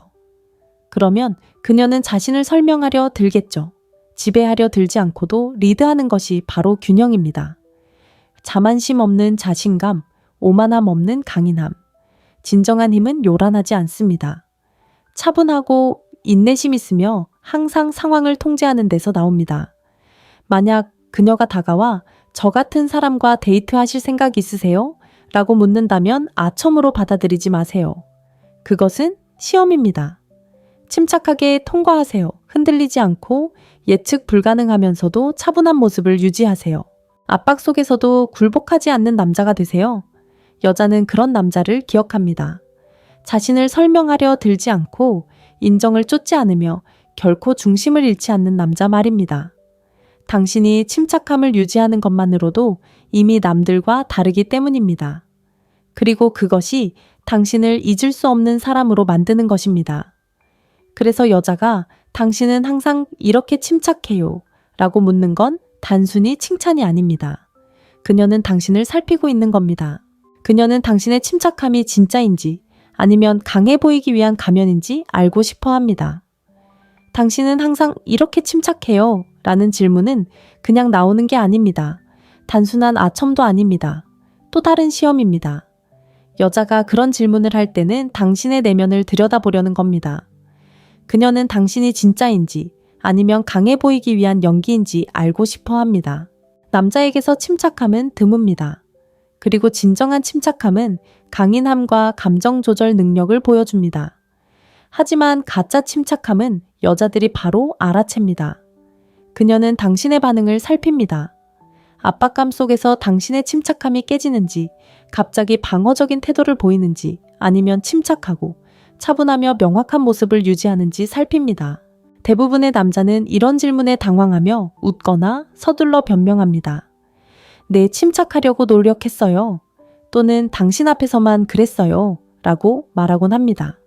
그러면 그녀는 자신을 설명하려 들겠죠. 지배하려 들지 않고도 리드하는 것이 바로 균형입니다. 자만심 없는 자신감, 오만함 없는 강인함. 진정한 힘은 요란하지 않습니다. 차분하고 인내심 있으며 항상 상황을 통제하는 데서 나옵니다. 만약 그녀가 다가와 저 같은 사람과 데이트하실 생각 있으세요? 라고 묻는다면 아첨으로 받아들이지 마세요. 그것은 시험입니다. 침착하게 통과하세요. 흔들리지 않고 예측 불가능하면서도 차분한 모습을 유지하세요. 압박 속에서도 굴복하지 않는 남자가 되세요. 여자는 그런 남자를 기억합니다. 자신을 설명하려 들지 않고 인정을 쫓지 않으며 결코 중심을 잃지 않는 남자 말입니다. 당신이 침착함을 유지하는 것만으로도 이미 남들과 다르기 때문입니다. 그리고 그것이 당신을 잊을 수 없는 사람으로 만드는 것입니다. 그래서 여자가 당신은 항상 이렇게 침착해요 라고 묻는 건 단순히 칭찬이 아닙니다. 그녀는 당신을 살피고 있는 겁니다. 그녀는 당신의 침착함이 진짜인지 아니면 강해 보이기 위한 가면인지 알고 싶어 합니다. 당신은 항상 이렇게 침착해요 라는 질문은 그냥 나오는 게 아닙니다. 단순한 아첨도 아닙니다. 또 다른 시험입니다. 여자가 그런 질문을 할 때는 당신의 내면을 들여다보려는 겁니다. 그녀는 당신이 진짜인지 아니면 강해 보이기 위한 연기인지 알고 싶어 합니다. 남자에게서 침착함은 드뭅니다. 그리고 진정한 침착함은 강인함과 감정 조절 능력을 보여줍니다. 하지만 가짜 침착함은 여자들이 바로 알아챕니다. 그녀는 당신의 반응을 살핍니다. 압박감 속에서 당신의 침착함이 깨지는지, 갑자기 방어적인 태도를 보이는지, 아니면 침착하고 차분하며 명확한 모습을 유지하는지 살핍니다. 대부분의 남자는 이런 질문에 당황하며 웃거나 서둘러 변명합니다. 네, 침착하려고 노력했어요. 또는 당신 앞에서만 그랬어요. 라고 말하곤 합니다.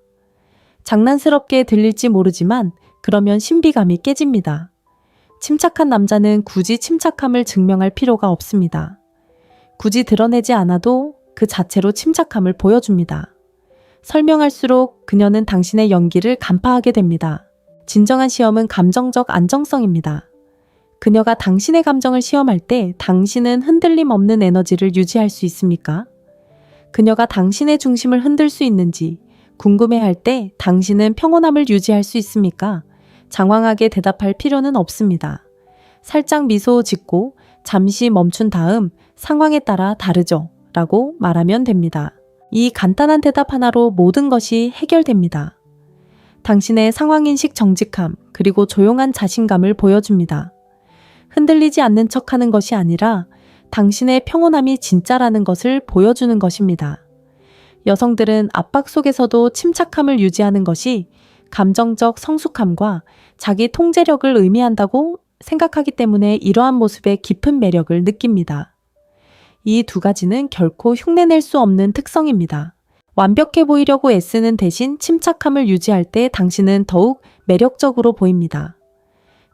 장난스럽게 들릴지 모르지만 그러면 신비감이 깨집니다. 침착한 남자는 굳이 침착함을 증명할 필요가 없습니다. 굳이 드러내지 않아도 그 자체로 침착함을 보여줍니다. 설명할수록 그녀는 당신의 연기를 간파하게 됩니다. 진정한 시험은 감정적 안정성입니다. 그녀가 당신의 감정을 시험할 때 당신은 흔들림 없는 에너지를 유지할 수 있습니까? 그녀가 당신의 중심을 흔들 수 있는지 궁금해할 때 당신은 평온함을 유지할 수 있습니까? 장황하게 대답할 필요는 없습니다. 살짝 미소 짓고 잠시 멈춘 다음 상황에 따라 다르죠? 라고 말하면 됩니다. 이 간단한 대답 하나로 모든 것이 해결됩니다. 당신의 상황인식 정직함 그리고 조용한 자신감을 보여줍니다. 흔들리지 않는 척하는 것이 아니라 당신의 평온함이 진짜라는 것을 보여주는 것입니다. 여성들은 압박 속에서도 침착함을 유지하는 것이 감정적 성숙함과 자기 통제력을 의미한다고 생각하기 때문에 이러한 모습의 깊은 매력을 느낍니다. 이 두 가지는 결코 흉내낼 수 없는 특성입니다. 완벽해 보이려고 애쓰는 대신 침착함을 유지할 때 당신은 더욱 매력적으로 보입니다.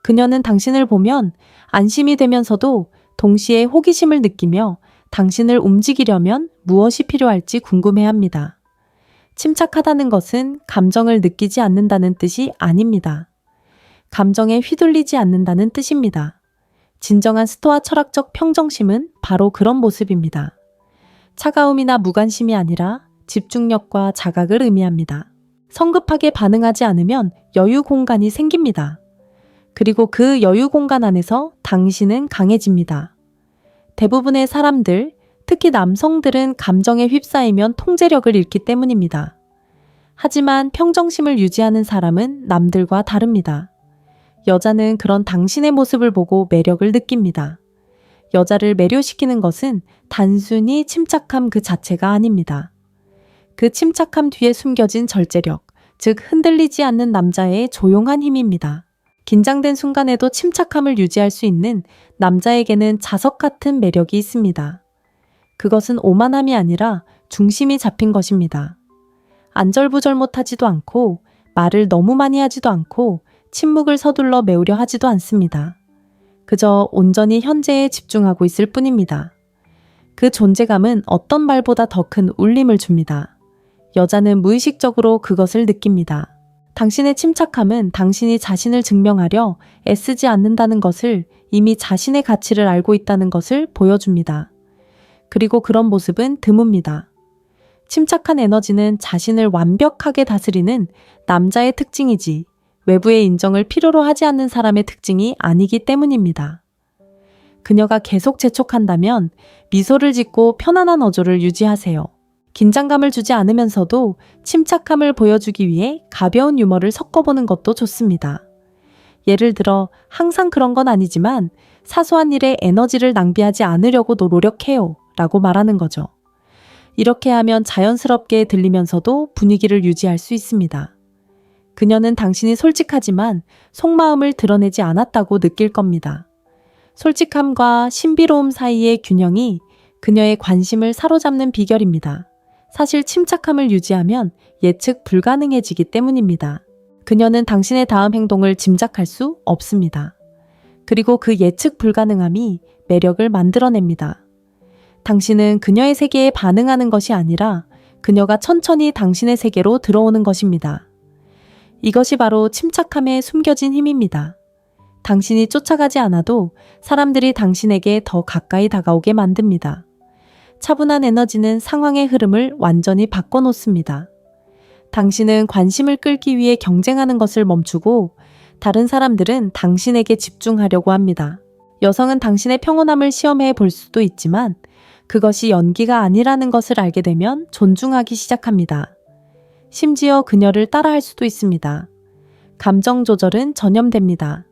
그녀는 당신을 보면 안심이 되면서도 동시에 호기심을 느끼며 당신을 움직이려면 무엇이 필요할지 궁금해합니다. 침착하다는 것은 감정을 느끼지 않는다는 뜻이 아닙니다. 감정에 휘둘리지 않는다는 뜻입니다. 진정한 스토아 철학적 평정심은 바로 그런 모습입니다. 차가움이나 무관심이 아니라 집중력과 자각을 의미합니다. 성급하게 반응하지 않으면 여유 공간이 생깁니다. 그리고 그 여유 공간 안에서 당신은 강해집니다. 대부분의 사람들, 특히 남성들은 감정에 휩싸이면 통제력을 잃기 때문입니다. 하지만 평정심을 유지하는 사람은 남들과 다릅니다. 여자는 그런 당신의 모습을 보고 매력을 느낍니다. 여자를 매료시키는 것은 단순히 침착함 그 자체가 아닙니다. 그 침착함 뒤에 숨겨진 절제력, 즉 흔들리지 않는 남자의 조용한 힘입니다. 긴장된 순간에도 침착함을 유지할 수 있는 남자에게는 자석 같은 매력이 있습니다. 그것은 오만함이 아니라 중심이 잡힌 것입니다. 안절부절 못하지도 않고 말을 너무 많이 하지도 않고 침묵을 서둘러 메우려 하지도 않습니다. 그저 온전히 현재에 집중하고 있을 뿐입니다. 그 존재감은 어떤 말보다 더 큰 울림을 줍니다. 여자는 무의식적으로 그것을 느낍니다. 당신의 침착함은 당신이 자신을 증명하려 애쓰지 않는다는 것을, 이미 자신의 가치를 알고 있다는 것을 보여줍니다. 그리고 그런 모습은 드뭅니다. 침착한 에너지는 자신을 완벽하게 다스리는 남자의 특징이지 외부의 인정을 필요로 하지 않는 사람의 특징이 아니기 때문입니다. 그녀가 계속 재촉한다면 미소를 짓고 편안한 어조를 유지하세요. 긴장감을 주지 않으면서도 침착함을 보여주기 위해 가벼운 유머를 섞어보는 것도 좋습니다. 예를 들어 항상 그런 건 아니지만 사소한 일에 에너지를 낭비하지 않으려고 노력해요 라고 말하는 거죠. 이렇게 하면 자연스럽게 들리면서도 분위기를 유지할 수 있습니다. 그녀는 당신이 솔직하지만 속마음을 드러내지 않았다고 느낄 겁니다. 솔직함과 신비로움 사이의 균형이 그녀의 관심을 사로잡는 비결입니다. 사실 침착함을 유지하면 예측 불가능해지기 때문입니다. 그녀는 당신의 다음 행동을 짐작할 수 없습니다. 그리고 그 예측 불가능함이 매력을 만들어냅니다. 당신은 그녀의 세계에 반응하는 것이 아니라 그녀가 천천히 당신의 세계로 들어오는 것입니다. 이것이 바로 침착함에 숨겨진 힘입니다. 당신이 쫓아가지 않아도 사람들이 당신에게 더 가까이 다가오게 만듭니다. 차분한 에너지는 상황의 흐름을 완전히 바꿔놓습니다. 당신은 관심을 끌기 위해 경쟁하는 것을 멈추고 다른 사람들은 당신에게 집중하려고 합니다. 여성은 당신의 평온함을 시험해 볼 수도 있지만 그것이 연기가 아니라는 것을 알게 되면 존중하기 시작합니다. 심지어 그녀를 따라할 수도 있습니다. 감정 조절은 전염됩니다.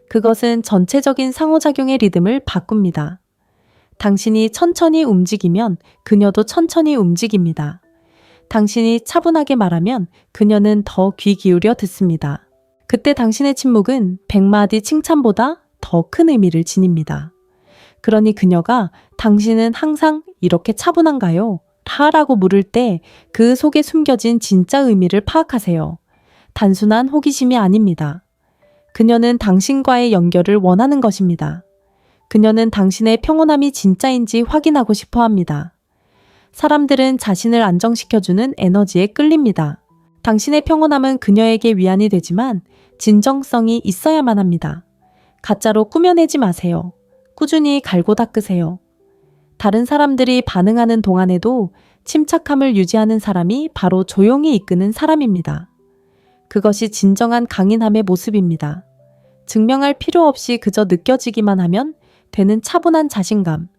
그것은 전체적인 상호작용의 리듬을 바꿉니다. 당신이 천천히 움직이면 그녀도 천천히 움직입니다. 당신이 차분하게 말하면 그녀는 더 귀 기울여 듣습니다. 그때 당신의 침묵은 100마디 칭찬보다 더 큰 의미를 지닙니다. 그러니 그녀가 당신은 항상 이렇게 차분한가요? 라고 물을 때 그 속에 숨겨진 진짜 의미를 파악하세요. 단순한 호기심이 아닙니다. 그녀는 당신과의 연결을 원하는 것입니다. 그녀는 당신의 평온함이 진짜인지 확인하고 싶어 합니다. 사람들은 자신을 안정시켜주는 에너지에 끌립니다. 당신의 평온함은 그녀에게 위안이 되지만 진정성이 있어야만 합니다. 가짜로 꾸며내지 마세요. 꾸준히 갈고 닦으세요. 다른 사람들이 반응하는 동안에도 침착함을 유지하는 사람이 바로 조용히 이끄는 사람입니다. 그것이 진정한 강인함의 모습입니다. 증명할 필요 없이 그저 느껴지기만 하면 되는 차분한 자신감.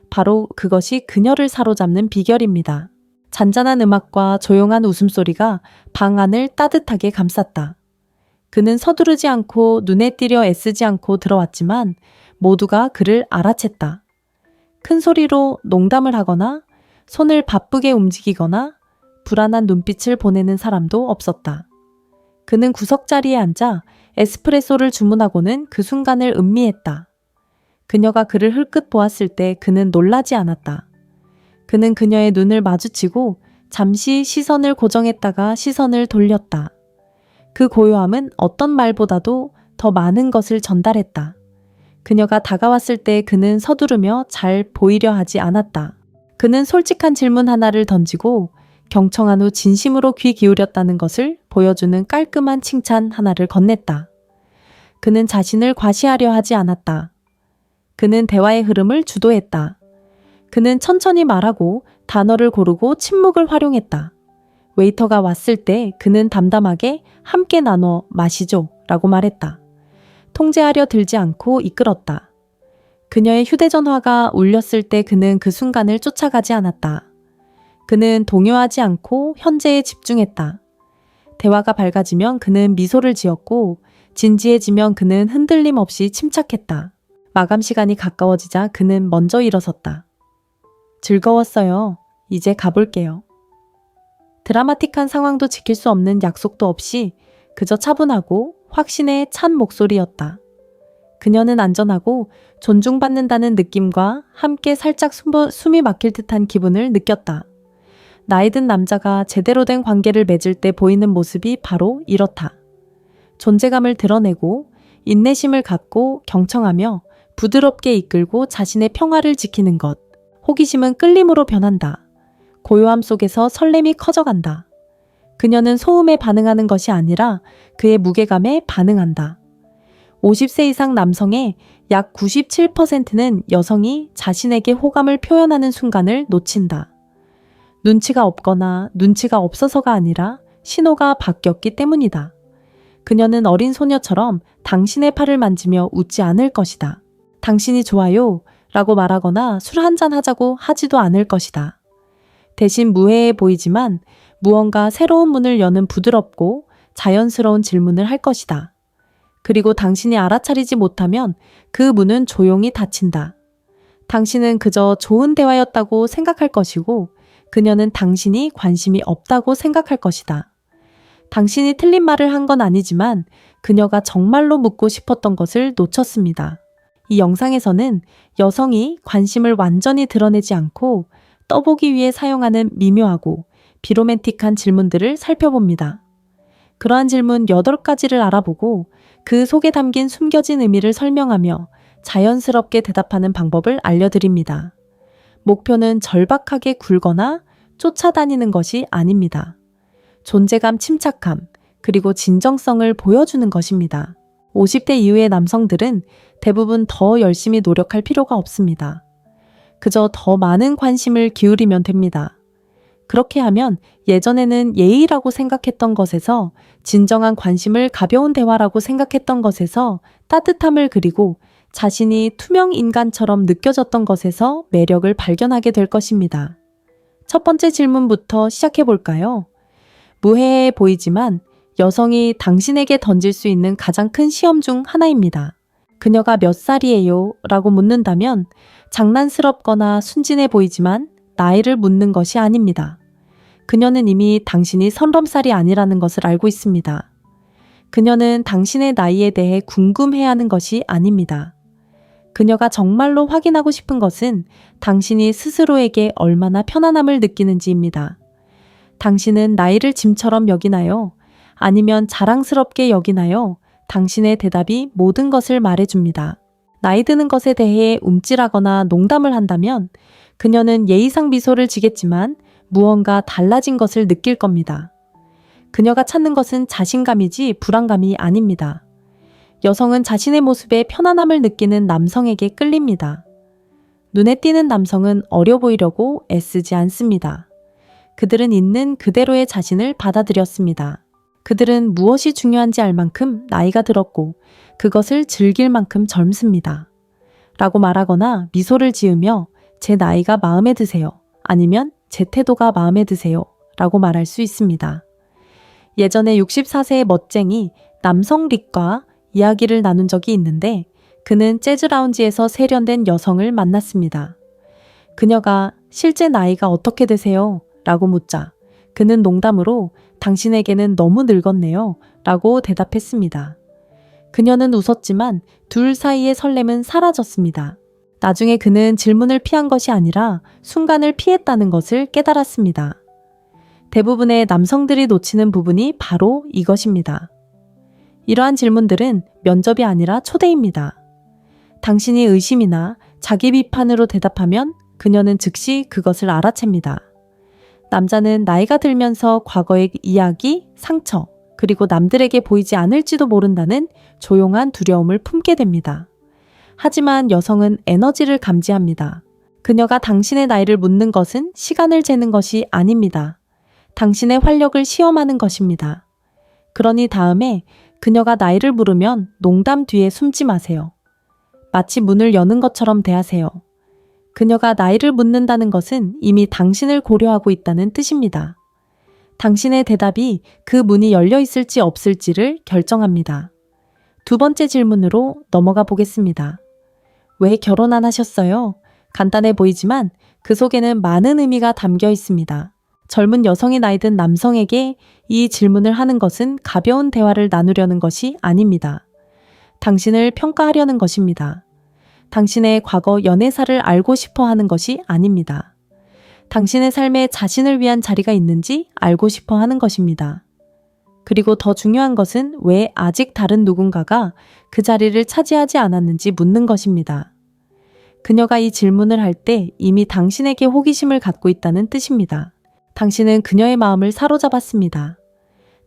바로 그것이 그녀를 사로잡는 비결입니다. 잔잔한 음악과 조용한 웃음소리가 방 안을 따뜻하게 감쌌다. 그는 서두르지 않고 눈에 띄려 애쓰지 않고 들어왔지만 모두가 그를 알아챘다. 큰 소리로 농담을 하거나 손을 바쁘게 움직이거나 불안한 눈빛을 보내는 사람도 없었다. 그는 구석자리에 앉아 에스프레소를 주문하고는 그 순간을 음미했다. 그녀가 그를 흘끗 보았을 때 그는 놀라지 않았다. 그는 그녀의 눈을 마주치고 잠시 시선을 고정했다가 시선을 돌렸다. 그 고요함은 어떤 말보다도 더 많은 것을 전달했다. 그녀가 다가왔을 때 그는 서두르며 잘 보이려 하지 않았다. 그는 솔직한 질문 하나를 던지고 경청한 후 진심으로 귀 기울였다는 것을 보여주는 깔끔한 칭찬 하나를 건넸다. 그는 자신을 과시하려 하지 않았다. 그는 대화의 흐름을 주도했다. 그는 천천히 말하고 단어를 고르고 침묵을 활용했다. 웨이터가 왔을 때 그는 담담하게 함께 나눠 마시죠 라고 말했다. 통제하려 들지 않고 이끌었다. 그녀의 휴대전화가 울렸을 때 그는 그 순간을 쫓아가지 않았다. 그는 동요하지 않고 현재에 집중했다. 대화가 밝아지면 그는 미소를 지었고 진지해지면 그는 흔들림 없이 침착했다. 마감 시간이 가까워지자 그는 먼저 일어섰다. 즐거웠어요. 이제 가볼게요. 드라마틱한 상황도 지킬 수 없는 약속도 없이 그저 차분하고 확신에 찬 목소리였다. 그녀는 안전하고 존중받는다는 느낌과 함께 살짝 숨이 막힐 듯한 기분을 느꼈다. 나이 든 남자가 제대로 된 관계를 맺을 때 보이는 모습이 바로 이렇다. 존재감을 드러내고 인내심을 갖고 경청하며 부드럽게 이끌고 자신의 평화를 지키는 것. 호기심은 끌림으로 변한다. 고요함 속에서 설렘이 커져간다. 그녀는 소음에 반응하는 것이 아니라 그의 무게감에 반응한다. 50세 이상 남성의 약 97%는 여성이 자신에게 호감을 표현하는 순간을 놓친다. 눈치가 없거나 눈치가 없어서가 아니라 신호가 바뀌었기 때문이다. 그녀는 어린 소녀처럼 당신의 팔을 만지며 웃지 않을 것이다. 당신이 좋아요 라고 말하거나 술 한잔 하자고 하지도 않을 것이다. 대신 무해해 보이지만 무언가 새로운 문을 여는 부드럽고 자연스러운 질문을 할 것이다. 그리고 당신이 알아차리지 못하면 그 문은 조용히 닫힌다. 당신은 그저 좋은 대화였다고 생각할 것이고 그녀는 당신이 관심이 없다고 생각할 것이다. 당신이 틀린 말을 한 건 아니지만 그녀가 정말로 묻고 싶었던 것을 놓쳤습니다. 이 영상에서는 여성이 관심을 완전히 드러내지 않고 떠보기 위해 사용하는 미묘하고 비로맨틱한 질문들을 살펴봅니다. 그러한 질문 8가지를 알아보고 그 속에 담긴 숨겨진 의미를 설명하며 자연스럽게 대답하는 방법을 알려드립니다. 목표는 절박하게 굴거나 쫓아다니는 것이 아닙니다. 존재감 침착함, 그리고 진정성을 보여주는 것입니다. 50대 이후의 남성들은 대부분 더 열심히 노력할 필요가 없습니다. 그저 더 많은 관심을 기울이면 됩니다. 그렇게 하면 예전에는 예의라고 생각했던 것에서 진정한 관심을 가벼운 대화라고 생각했던 것에서 따뜻함을 그리고 자신이 투명 인간처럼 느껴졌던 것에서 매력을 발견하게 될 것입니다. 첫 번째 질문부터 시작해 볼까요? 무해해 보이지만 여성이 당신에게 던질 수 있는 가장 큰 시험 중 하나입니다. 그녀가 몇 살이에요? 라고 묻는다면 장난스럽거나 순진해 보이지만 나이를 묻는 것이 아닙니다. 그녀는 이미 당신이 30살이 아니라는 것을 알고 있습니다. 그녀는 당신의 나이에 대해 궁금해하는 것이 아닙니다. 그녀가 정말로 확인하고 싶은 것은 당신이 스스로에게 얼마나 편안함을 느끼는지입니다. 당신은 나이를 짐처럼 여기나요? 아니면 자랑스럽게 여기나요? 당신의 대답이 모든 것을 말해줍니다. 나이 드는 것에 대해 움찔하거나 농담을 한다면 그녀는 예의상 미소를 지겠지만 무언가 달라진 것을 느낄 겁니다. 그녀가 찾는 것은 자신감이지 불안감이 아닙니다. 여성은 자신의 모습에 편안함을 느끼는 남성에게 끌립니다. 눈에 띄는 남성은 어려 보이려고 애쓰지 않습니다. 그들은 있는 그대로의 자신을 받아들였습니다. 그들은 무엇이 중요한지 알 만큼 나이가 들었고 그것을 즐길 만큼 젊습니다. 라고 말하거나 미소를 지으며 제 나이가 마음에 드세요. 아니면 제 태도가 마음에 드세요. 라고 말할 수 있습니다. 예전에 64세의 멋쟁이 남성 릭과 이야기를 나눈 적이 있는데 그는 재즈 라운지에서 세련된 여성을 만났습니다. 그녀가 실제 나이가 어떻게 되세요? 라고 묻자 그는 농담으로 당신에게는 너무 늙었네요. 라고 대답했습니다. 그녀는 웃었지만 둘 사이의 설렘은 사라졌습니다. 나중에 그는 질문을 피한 것이 아니라 순간을 피했다는 것을 깨달았습니다. 대부분의 남성들이 놓치는 부분이 바로 이것입니다. 이러한 질문들은 면접이 아니라 초대입니다. 당신이 의심이나 자기 비판으로 대답하면 그녀는 즉시 그것을 알아챕니다. 남자는 나이가 들면서 과거의 이야기, 상처, 그리고 남들에게 보이지 않을지도 모른다는 조용한 두려움을 품게 됩니다. 하지만 여성은 에너지를 감지합니다. 그녀가 당신의 나이를 묻는 것은 시간을 재는 것이 아닙니다. 당신의 활력을 시험하는 것입니다. 그러니 다음에 그녀가 나이를 물으면 농담 뒤에 숨지 마세요. 마치 문을 여는 것처럼 대하세요. 그녀가 나이를 묻는다는 것은 이미 당신을 고려하고 있다는 뜻입니다. 당신의 대답이 그 문이 열려 있을지 없을지를 결정합니다. 두 번째 질문으로 넘어가 보겠습니다. 왜 결혼 안 하셨어요? 간단해 보이지만 그 속에는 많은 의미가 담겨 있습니다. 젊은 여성이 나이 든 남성에게 이 질문을 하는 것은 가벼운 대화를 나누려는 것이 아닙니다. 당신을 평가하려는 것입니다. 당신의 과거 연애사를 알고 싶어 하는 것이 아닙니다. 당신의 삶에 자신을 위한 자리가 있는지 알고 싶어 하는 것입니다. 그리고 더 중요한 것은 왜 아직 다른 누군가가 그 자리를 차지하지 않았는지 묻는 것입니다. 그녀가 이 질문을 할 때 이미 당신에게 호기심을 갖고 있다는 뜻입니다. 당신은 그녀의 마음을 사로잡았습니다.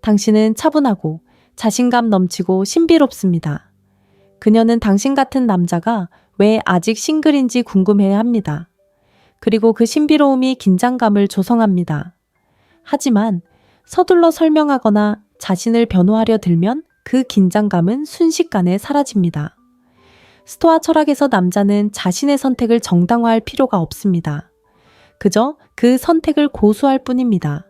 당신은 차분하고 자신감 넘치고 신비롭습니다. 그녀는 당신 같은 남자가 왜 아직 싱글인지 궁금해야 합니다. 그리고 그 신비로움이 긴장감을 조성합니다. 하지만 서둘러 설명하거나 자신을 변호하려 들면 그 긴장감은 순식간에 사라집니다. 스토아 철학에서 남자는 자신의 선택을 정당화할 필요가 없습니다. 그저 그 선택을 고수할 뿐입니다.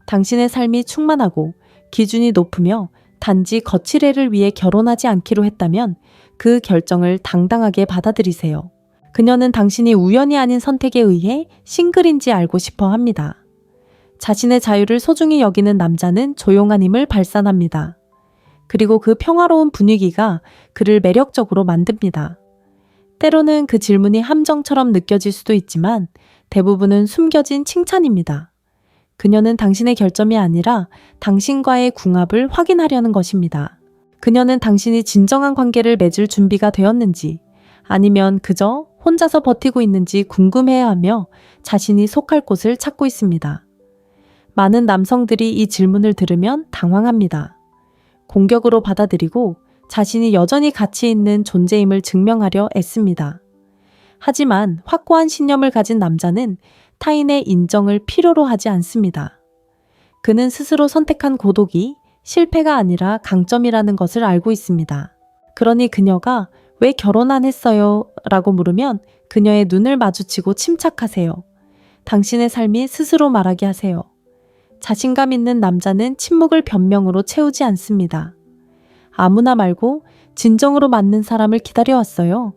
당신의 삶이 충만하고 기준이 높으며 단지 거칠애를 위해 결혼하지 않기로 했다면 그 결정을 당당하게 받아들이세요. 그녀는 당신이 우연이 아닌 선택에 의해 싱글인지 알고 싶어 합니다. 자신의 자유를 소중히 여기는 남자는 조용한 힘을 발산합니다. 그리고 그 평화로운 분위기가 그를 매력적으로 만듭니다. 때로는 그 질문이 함정처럼 느껴질 수도 있지만 대부분은 숨겨진 칭찬입니다. 그녀는 당신의 결점이 아니라 당신과의 궁합을 확인하려는 것입니다. 그녀는 당신이 진정한 관계를 맺을 준비가 되었는지 아니면 그저 혼자서 버티고 있는지 궁금해하며 자신이 속할 곳을 찾고 있습니다. 많은 남성들이 이 질문을 들으면 당황합니다. 공격으로 받아들이고 자신이 여전히 가치 있는 존재임을 증명하려 애씁니다. 하지만 확고한 신념을 가진 남자는 타인의 인정을 필요로 하지 않습니다. 그는 스스로 선택한 고독이 실패가 아니라 강점이라는 것을 알고 있습니다. 그러니 그녀가 왜 결혼 안 했어요? 라고 물으면 그녀의 눈을 마주치고 침착하세요. 당신의 삶이 스스로 말하게 하세요. 자신감 있는 남자는 침묵을 변명으로 채우지 않습니다. 아무나 말고 진정으로 맞는 사람을 기다려왔어요.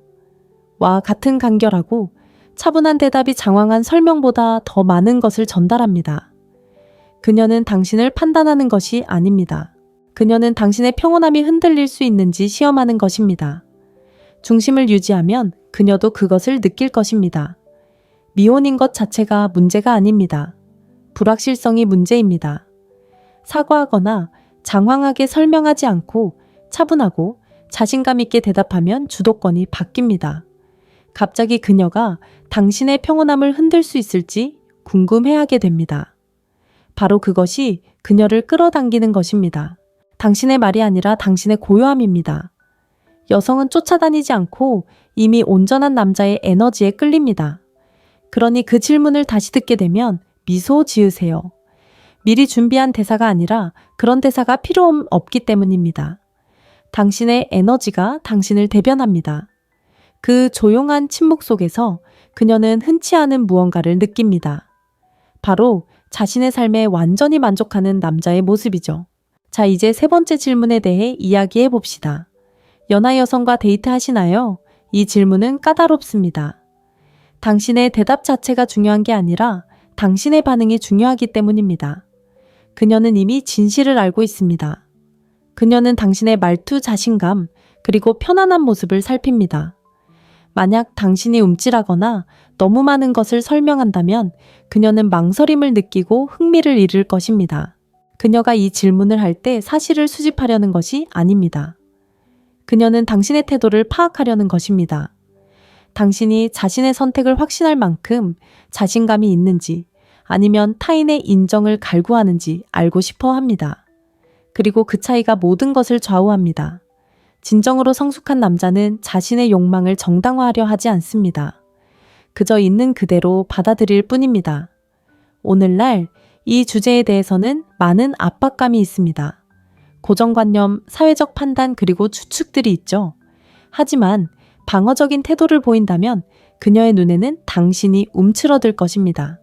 와 같은 간결하고 차분한 대답이 장황한 설명보다 더 많은 것을 전달합니다. 그녀는 당신을 판단하는 것이 아닙니다. 그녀는 당신의 평온함이 흔들릴 수 있는지 시험하는 것입니다. 중심을 유지하면 그녀도 그것을 느낄 것입니다. 미혼인 것 자체가 문제가 아닙니다. 불확실성이 문제입니다. 사과하거나 장황하게 설명하지 않고 차분하고 자신감 있게 대답하면 주도권이 바뀝니다. 갑자기 그녀가 당신의 평온함을 흔들 수 있을지 궁금해하게 됩니다. 바로 그것이 그녀를 끌어당기는 것입니다. 당신의 말이 아니라 당신의 고요함입니다. 여성은 쫓아다니지 않고 이미 온전한 남자의 에너지에 끌립니다. 그러니 그 질문을 다시 듣게 되면 미소 지으세요. 미리 준비한 대사가 아니라 그런 대사가 필요 없기 때문입니다. 당신의 에너지가 당신을 대변합니다. 그 조용한 침묵 속에서 그녀는 흔치 않은 무언가를 느낍니다. 바로 자신의 삶에 완전히 만족하는 남자의 모습이죠. 자, 이제 세 번째 질문에 대해 이야기해 봅시다. 연하 여성과 데이트하시나요? 이 질문은 까다롭습니다. 당신의 대답 자체가 중요한 게 아니라 당신의 반응이 중요하기 때문입니다. 그녀는 이미 진실을 알고 있습니다. 그녀는 당신의 말투, 자신감, 그리고 편안한 모습을 살핍니다. 만약 당신이 움찔하거나 너무 많은 것을 설명한다면 그녀는 망설임을 느끼고 흥미를 잃을 것입니다. 그녀가 이 질문을 할 때 사실을 수집하려는 것이 아닙니다. 그녀는 당신의 태도를 파악하려는 것입니다. 당신이 자신의 선택을 확신할 만큼 자신감이 있는지 아니면 타인의 인정을 갈구하는지 알고 싶어 합니다. 그리고 그 차이가 모든 것을 좌우합니다. 진정으로 성숙한 남자는 자신의 욕망을 정당화하려 하지 않습니다. 그저 있는 그대로 받아들일 뿐입니다. 오늘날 이 주제에 대해서는 많은 압박감이 있습니다. 고정관념, 사회적 판단 그리고 추측들이 있죠. 하지만 방어적인 태도를 보인다면 그녀의 눈에는 당신이 움츠러들 것입니다.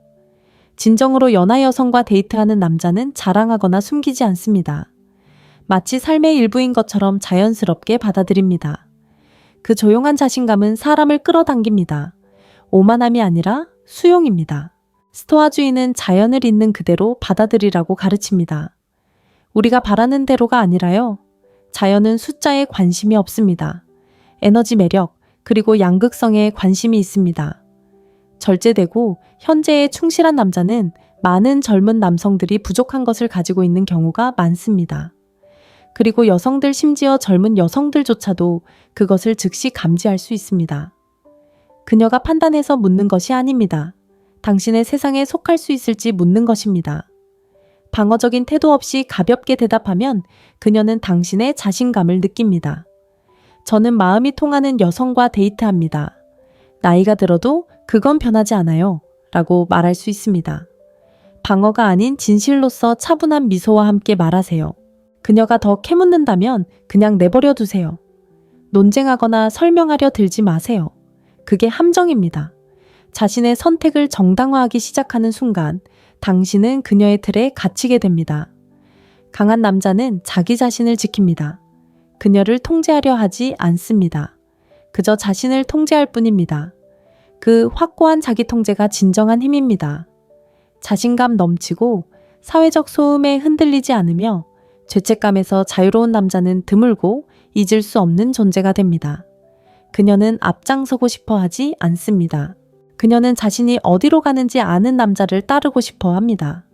진정으로 연하 여성과 데이트하는 남자는 자랑하거나 숨기지 않습니다. 마치 삶의 일부인 것처럼 자연스럽게 받아들입니다. 그 조용한 자신감은 사람을 끌어당깁니다. 오만함이 아니라 수용입니다. 스토아주의는 자연을 있는 그대로 받아들이라고 가르칩니다. 우리가 바라는 대로가 아니라요. 자연은 숫자에 관심이 없습니다. 에너지 매력, 그리고 양극성에 관심이 있습니다. 절제되고 현재에 충실한 남자는 많은 젊은 남성들이 부족한 것을 가지고 있는 경우가 많습니다. 그리고 여성들, 심지어 젊은 여성들조차도 그것을 즉시 감지할 수 있습니다. 그녀가 판단해서 묻는 것이 아닙니다. 당신의 세상에 속할 수 있을지 묻는 것입니다. 방어적인 태도 없이 가볍게 대답하면 그녀는 당신의 자신감을 느낍니다. 저는 마음이 통하는 여성과 데이트합니다. 나이가 들어도 그건 변하지 않아요. 라고 말할 수 있습니다. 방어가 아닌 진실로서 차분한 미소와 함께 말하세요. 그녀가 더 캐묻는다면 그냥 내버려 두세요. 논쟁하거나 설명하려 들지 마세요. 그게 함정입니다. 자신의 선택을 정당화하기 시작하는 순간 당신은 그녀의 틀에 갇히게 됩니다. 강한 남자는 자기 자신을 지킵니다. 그녀를 통제하려 하지 않습니다. 그저 자신을 통제할 뿐입니다. 그 확고한 자기 통제가 진정한 힘입니다. 자신감 넘치고 사회적 소음에 흔들리지 않으며 죄책감에서 자유로운 남자는 드물고 잊을 수 없는 존재가 됩니다. 그녀는 앞장서고 싶어 하지 않습니다. 그녀는 자신이 어디로 가는지 아는 남자를 따르고 싶어 합니다.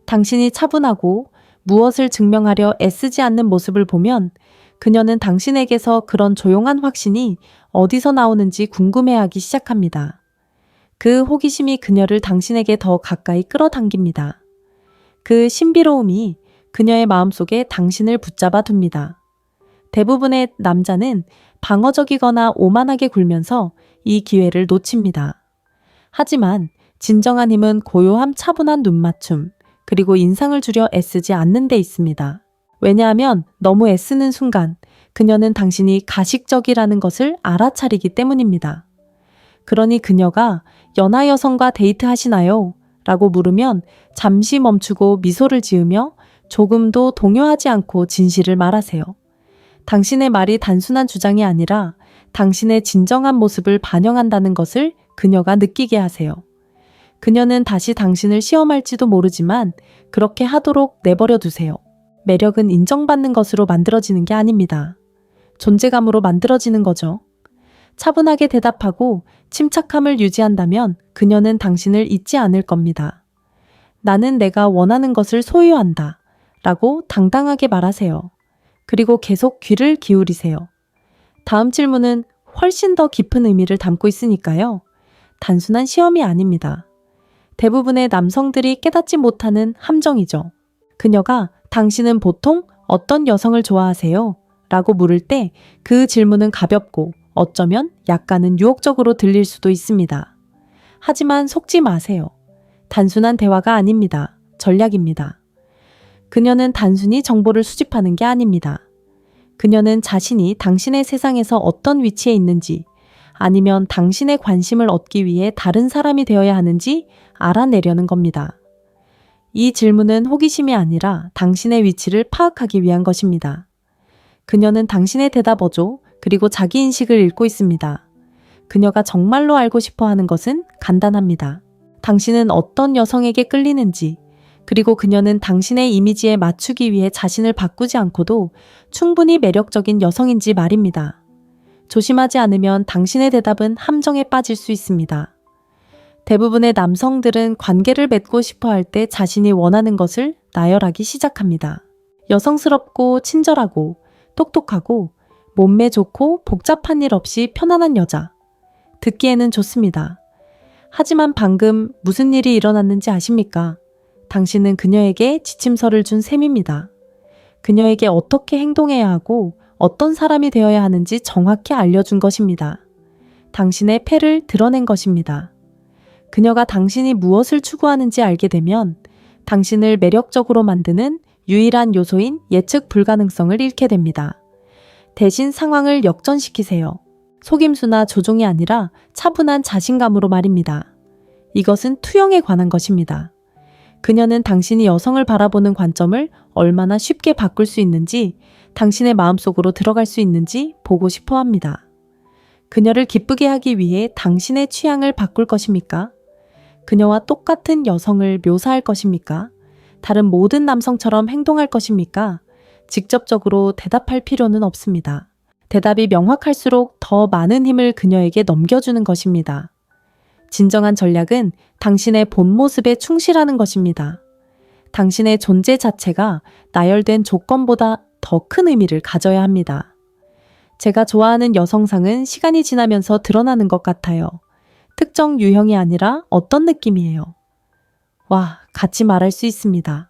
당신이 차분하고 무엇을 증명하려 애쓰지 않는 모습을 보면 그녀는 당신에게서 그런 조용한 확신이 어디서 나오는지 궁금해하기 시작합니다. 그 호기심이 그녀를 당신에게 더 가까이 끌어당깁니다. 그 신비로움이 그녀의 마음속에 당신을 붙잡아 둡니다. 대부분의 남자는 방어적이거나 오만하게 굴면서 이 기회를 놓칩니다. 하지만 진정한 힘은 고요함, 차분한 눈맞춤, 그리고 인상을 주려 애쓰지 않는 데 있습니다. 왜냐하면 너무 애쓰는 순간 그녀는 당신이 가식적이라는 것을 알아차리기 때문입니다. 그러니 그녀가 연하 여성과 데이트하시나요? 라고 물으면 잠시 멈추고 미소를 지으며 조금도 동요하지 않고 진실을 말하세요. 당신의 말이 단순한 주장이 아니라 당신의 진정한 모습을 반영한다는 것을 그녀가 느끼게 하세요. 그녀는 다시 당신을 시험할지도 모르지만 그렇게 하도록 내버려 두세요. 매력은 인정받는 것으로 만들어지는 게 아닙니다. 존재감으로 만들어지는 거죠. 차분하게 대답하고 침착함을 유지한다면 그녀는 당신을 잊지 않을 겁니다. 나는 내가 원하는 것을 소유한다. 라고 당당하게 말하세요. 그리고 계속 귀를 기울이세요. 다음 질문은 훨씬 더 깊은 의미를 담고 있으니까요. 단순한 시험이 아닙니다. 대부분의 남성들이 깨닫지 못하는 함정이죠. 그녀가 당신은 보통 어떤 여성을 좋아하세요? 라고 물을 때 그 질문은 가볍고 어쩌면 약간은 유혹적으로 들릴 수도 있습니다. 하지만 속지 마세요. 단순한 대화가 아닙니다. 전략입니다. 그녀는 단순히 정보를 수집하는 게 아닙니다. 그녀는 자신이 당신의 세상에서 어떤 위치에 있는지 아니면 당신의 관심을 얻기 위해 다른 사람이 되어야 하는지 알아내려는 겁니다. 이 질문은 호기심이 아니라 당신의 위치를 파악하기 위한 것입니다. 그녀는 당신의 대답 어조 그리고 자기인식을 읽고 있습니다. 그녀가 정말로 알고 싶어 하는 것은 간단합니다. 당신은 어떤 여성에게 끌리는지, 그리고 그녀는 당신의 이미지에 맞추기 위해 자신을 바꾸지 않고도 충분히 매력적인 여성인지 말입니다. 조심하지 않으면 당신의 대답은 함정에 빠질 수 있습니다. 대부분의 남성들은 관계를 맺고 싶어 할 때 자신이 원하는 것을 나열하기 시작합니다. 여성스럽고 친절하고 똑똑하고 몸매 좋고 복잡한 일 없이 편안한 여자. 듣기에는 좋습니다. 하지만 방금 무슨 일이 일어났는지 아십니까? 당신은 그녀에게 지침서를 준 셈입니다. 그녀에게 어떻게 행동해야 하고 어떤 사람이 되어야 하는지 정확히 알려준 것입니다. 당신의 패를 드러낸 것입니다. 그녀가 당신이 무엇을 추구하는지 알게 되면 당신을 매력적으로 만드는 유일한 요소인 예측 불가능성을 잃게 됩니다. 대신 상황을 역전시키세요. 속임수나 조종이 아니라 차분한 자신감으로 말입니다. 이것은 투영에 관한 것입니다. 그녀는 당신이 여성을 바라보는 관점을 얼마나 쉽게 바꿀 수 있는지, 당신의 마음속으로 들어갈 수 있는지 보고 싶어 합니다. 그녀를 기쁘게 하기 위해 당신의 취향을 바꿀 것입니까? 그녀와 똑같은 여성을 묘사할 것입니까? 다른 모든 남성처럼 행동할 것입니까? 직접적으로 대답할 필요는 없습니다. 대답이 명확할수록 더 많은 힘을 그녀에게 넘겨주는 것입니다. 진정한 전략은 당신의 본 모습에 충실하는 것입니다. 당신의 존재 자체가 나열된 조건보다 더 큰 의미를 가져야 합니다. 제가 좋아하는 여성상은 시간이 지나면서 드러나는 것 같아요. 특정 유형이 아니라 어떤 느낌이에요. 와, 같이 말할 수 있습니다.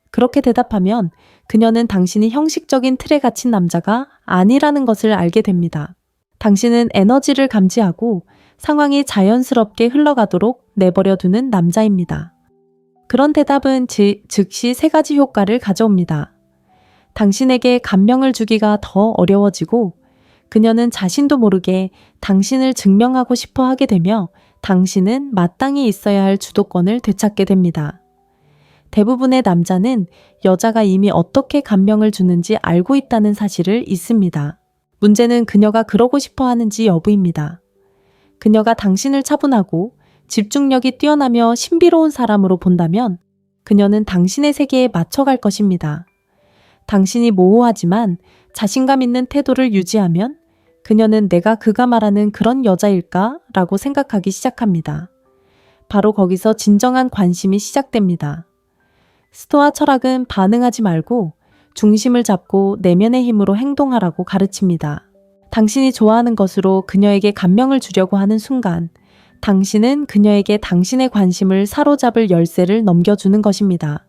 그렇게 대답하면 그녀는 당신이 형식적인 틀에 갇힌 남자가 아니라는 것을 알게 됩니다. 당신은 에너지를 감지하고 상황이 자연스럽게 흘러가도록 내버려 두는 남자입니다. 그런 대답은 즉시 3가지 효과를 가져옵니다. 당신에게 감명을 주기가 더 어려워지고 그녀는 자신도 모르게 당신을 증명하고 싶어 하게 되며 당신은 마땅히 있어야 할 주도권을 되찾게 됩니다. 대부분의 남자는 여자가 이미 어떻게 감명을 주는지 알고 있다는 사실을 잊습니다. 문제는 그녀가 그러고 싶어 하는지 여부입니다. 그녀가 당신을 차분하고 집중력이 뛰어나며 신비로운 사람으로 본다면 그녀는 당신의 세계에 맞춰갈 것입니다. 당신이 모호하지만 자신감 있는 태도를 유지하면 그녀는 내가 그가 말하는 그런 여자일까? 라고 생각하기 시작합니다. 바로 거기서 진정한 관심이 시작됩니다. 스토아 철학은 반응하지 말고 중심을 잡고 내면의 힘으로 행동하라고 가르칩니다. 당신이 좋아하는 것으로 그녀에게 감명을 주려고 하는 순간 당신은 그녀에게 당신의 관심을 사로잡을 열쇠를 넘겨주는 것입니다.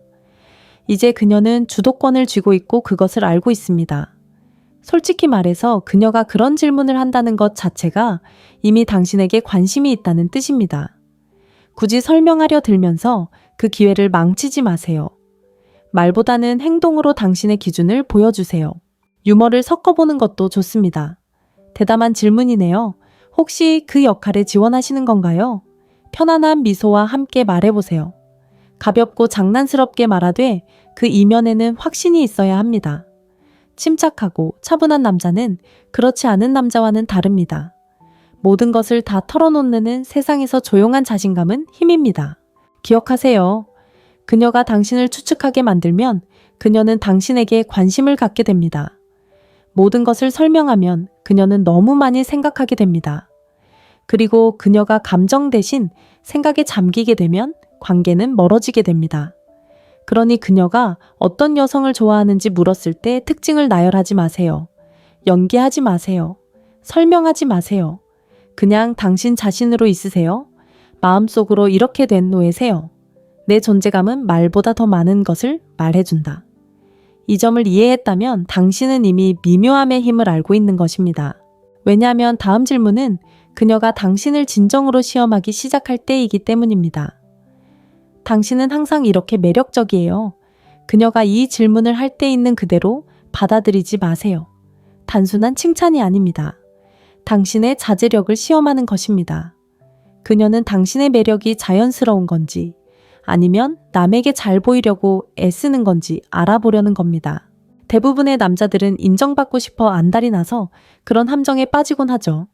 이제 그녀는 주도권을 쥐고 있고 그것을 알고 있습니다. 솔직히 말해서 그녀가 그런 질문을 한다는 것 자체가 이미 당신에게 관심이 있다는 뜻입니다. 굳이 설명하려 들면서 그 기회를 망치지 마세요. 말보다는 행동으로 당신의 기준을 보여주세요. 유머를 섞어보는 것도 좋습니다. 대담한 질문이네요. 혹시 그 역할에 지원하시는 건가요? 편안한 미소와 함께 말해보세요. 가볍고 장난스럽게 말하되 그 이면에는 확신이 있어야 합니다. 침착하고 차분한 남자는 그렇지 않은 남자와는 다릅니다. 모든 것을 다 털어놓는 세상에서 조용한 자신감은 힘입니다. 기억하세요. 그녀가 당신을 추측하게 만들면 그녀는 당신에게 관심을 갖게 됩니다. 모든 것을 설명하면 그녀는 너무 많이 생각하게 됩니다. 그리고 그녀가 감정 대신 생각에 잠기게 되면 관계는 멀어지게 됩니다. 그러니 그녀가 어떤 여성을 좋아하는지 물었을 때 특징을 나열하지 마세요. 연기하지 마세요. 설명하지 마세요. 그냥 당신 자신으로 있으세요. 마음속으로 이렇게 된 노예세요. 내 존재감은 말보다 더 많은 것을 말해준다. 이 점을 이해했다면 당신은 이미 미묘함의 힘을 알고 있는 것입니다. 왜냐하면 다음 질문은 그녀가 당신을 진정으로 시험하기 시작할 때이기 때문입니다. 당신은 항상 이렇게 매력적이에요. 그녀가 이 질문을 할 때 있는 그대로 받아들이지 마세요. 단순한 칭찬이 아닙니다. 당신의 자제력을 시험하는 것입니다. 그녀는 당신의 매력이 자연스러운 건지 아니면 남에게 잘 보이려고 애쓰는 건지 알아보려는 겁니다. 대부분의 남자들은 인정받고 싶어 안달이 나서 그런 함정에 빠지곤 하죠.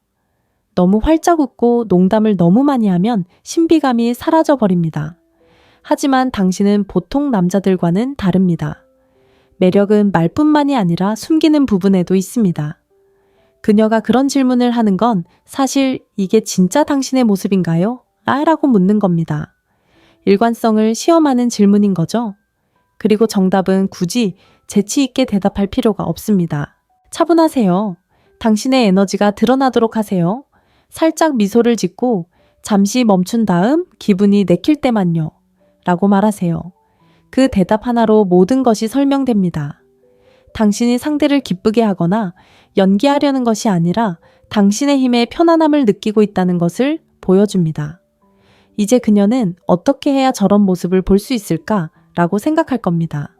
너무 활짝 웃고 농담을 너무 많이 하면 신비감이 사라져 버립니다. 하지만 당신은 보통 남자들과는 다릅니다. 매력은 말뿐만이 아니라 숨기는 부분에도 있습니다. 그녀가 그런 질문을 하는 건 사실 이게 진짜 당신의 모습인가요? 라고 묻는 겁니다. 일관성을 시험하는 질문인 거죠. 그리고 정답은 굳이 재치 있게 대답할 필요가 없습니다. 차분하세요. 당신의 에너지가 드러나도록 하세요. 살짝 미소를 짓고 잠시 멈춘 다음 기분이 내킬 때만요. 라고 말하세요. 그 대답 하나로 모든 것이 설명됩니다. 당신이 상대를 기쁘게 하거나 연기하려는 것이 아니라 당신의 힘에 편안함을 느끼고 있다는 것을 보여줍니다. 이제 그녀는 어떻게 해야 저런 모습을 볼 수 있을까? 라고 생각할 겁니다.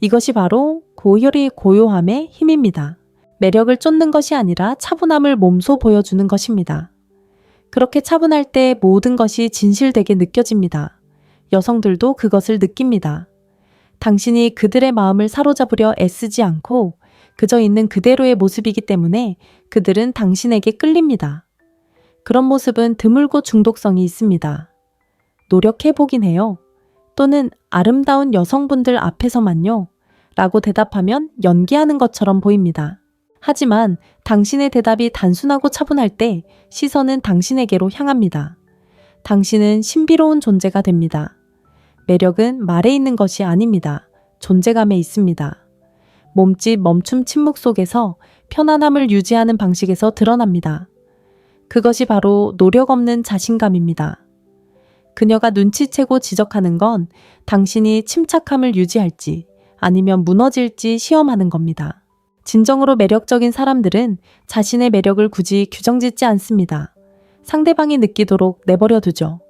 이것이 바로 고요함의 힘입니다. 매력을 쫓는 것이 아니라 차분함을 몸소 보여주는 것입니다. 그렇게 차분할 때 모든 것이 진실되게 느껴집니다. 여성들도 그것을 느낍니다. 당신이 그들의 마음을 사로잡으려 애쓰지 않고 그저 있는 그대로의 모습이기 때문에 그들은 당신에게 끌립니다. 그런 모습은 드물고 중독성이 있습니다. 노력해보긴 해요. 또는 아름다운 여성분들 앞에서만요. 라고 대답하면 연기하는 것처럼 보입니다. 하지만 당신의 대답이 단순하고 차분할 때 시선은 당신에게로 향합니다. 당신은 신비로운 존재가 됩니다. 매력은 말에 있는 것이 아닙니다. 존재감에 있습니다. 몸짓 멈춤 침묵 속에서 편안함을 유지하는 방식에서 드러납니다. 그것이 바로 노력 없는 자신감입니다. 그녀가 눈치채고 지적하는 건 당신이 침착함을 유지할지 아니면 무너질지 시험하는 겁니다. 진정으로 매력적인 사람들은 자신의 매력을 굳이 규정짓지 않습니다. 상대방이 느끼도록 내버려 두죠.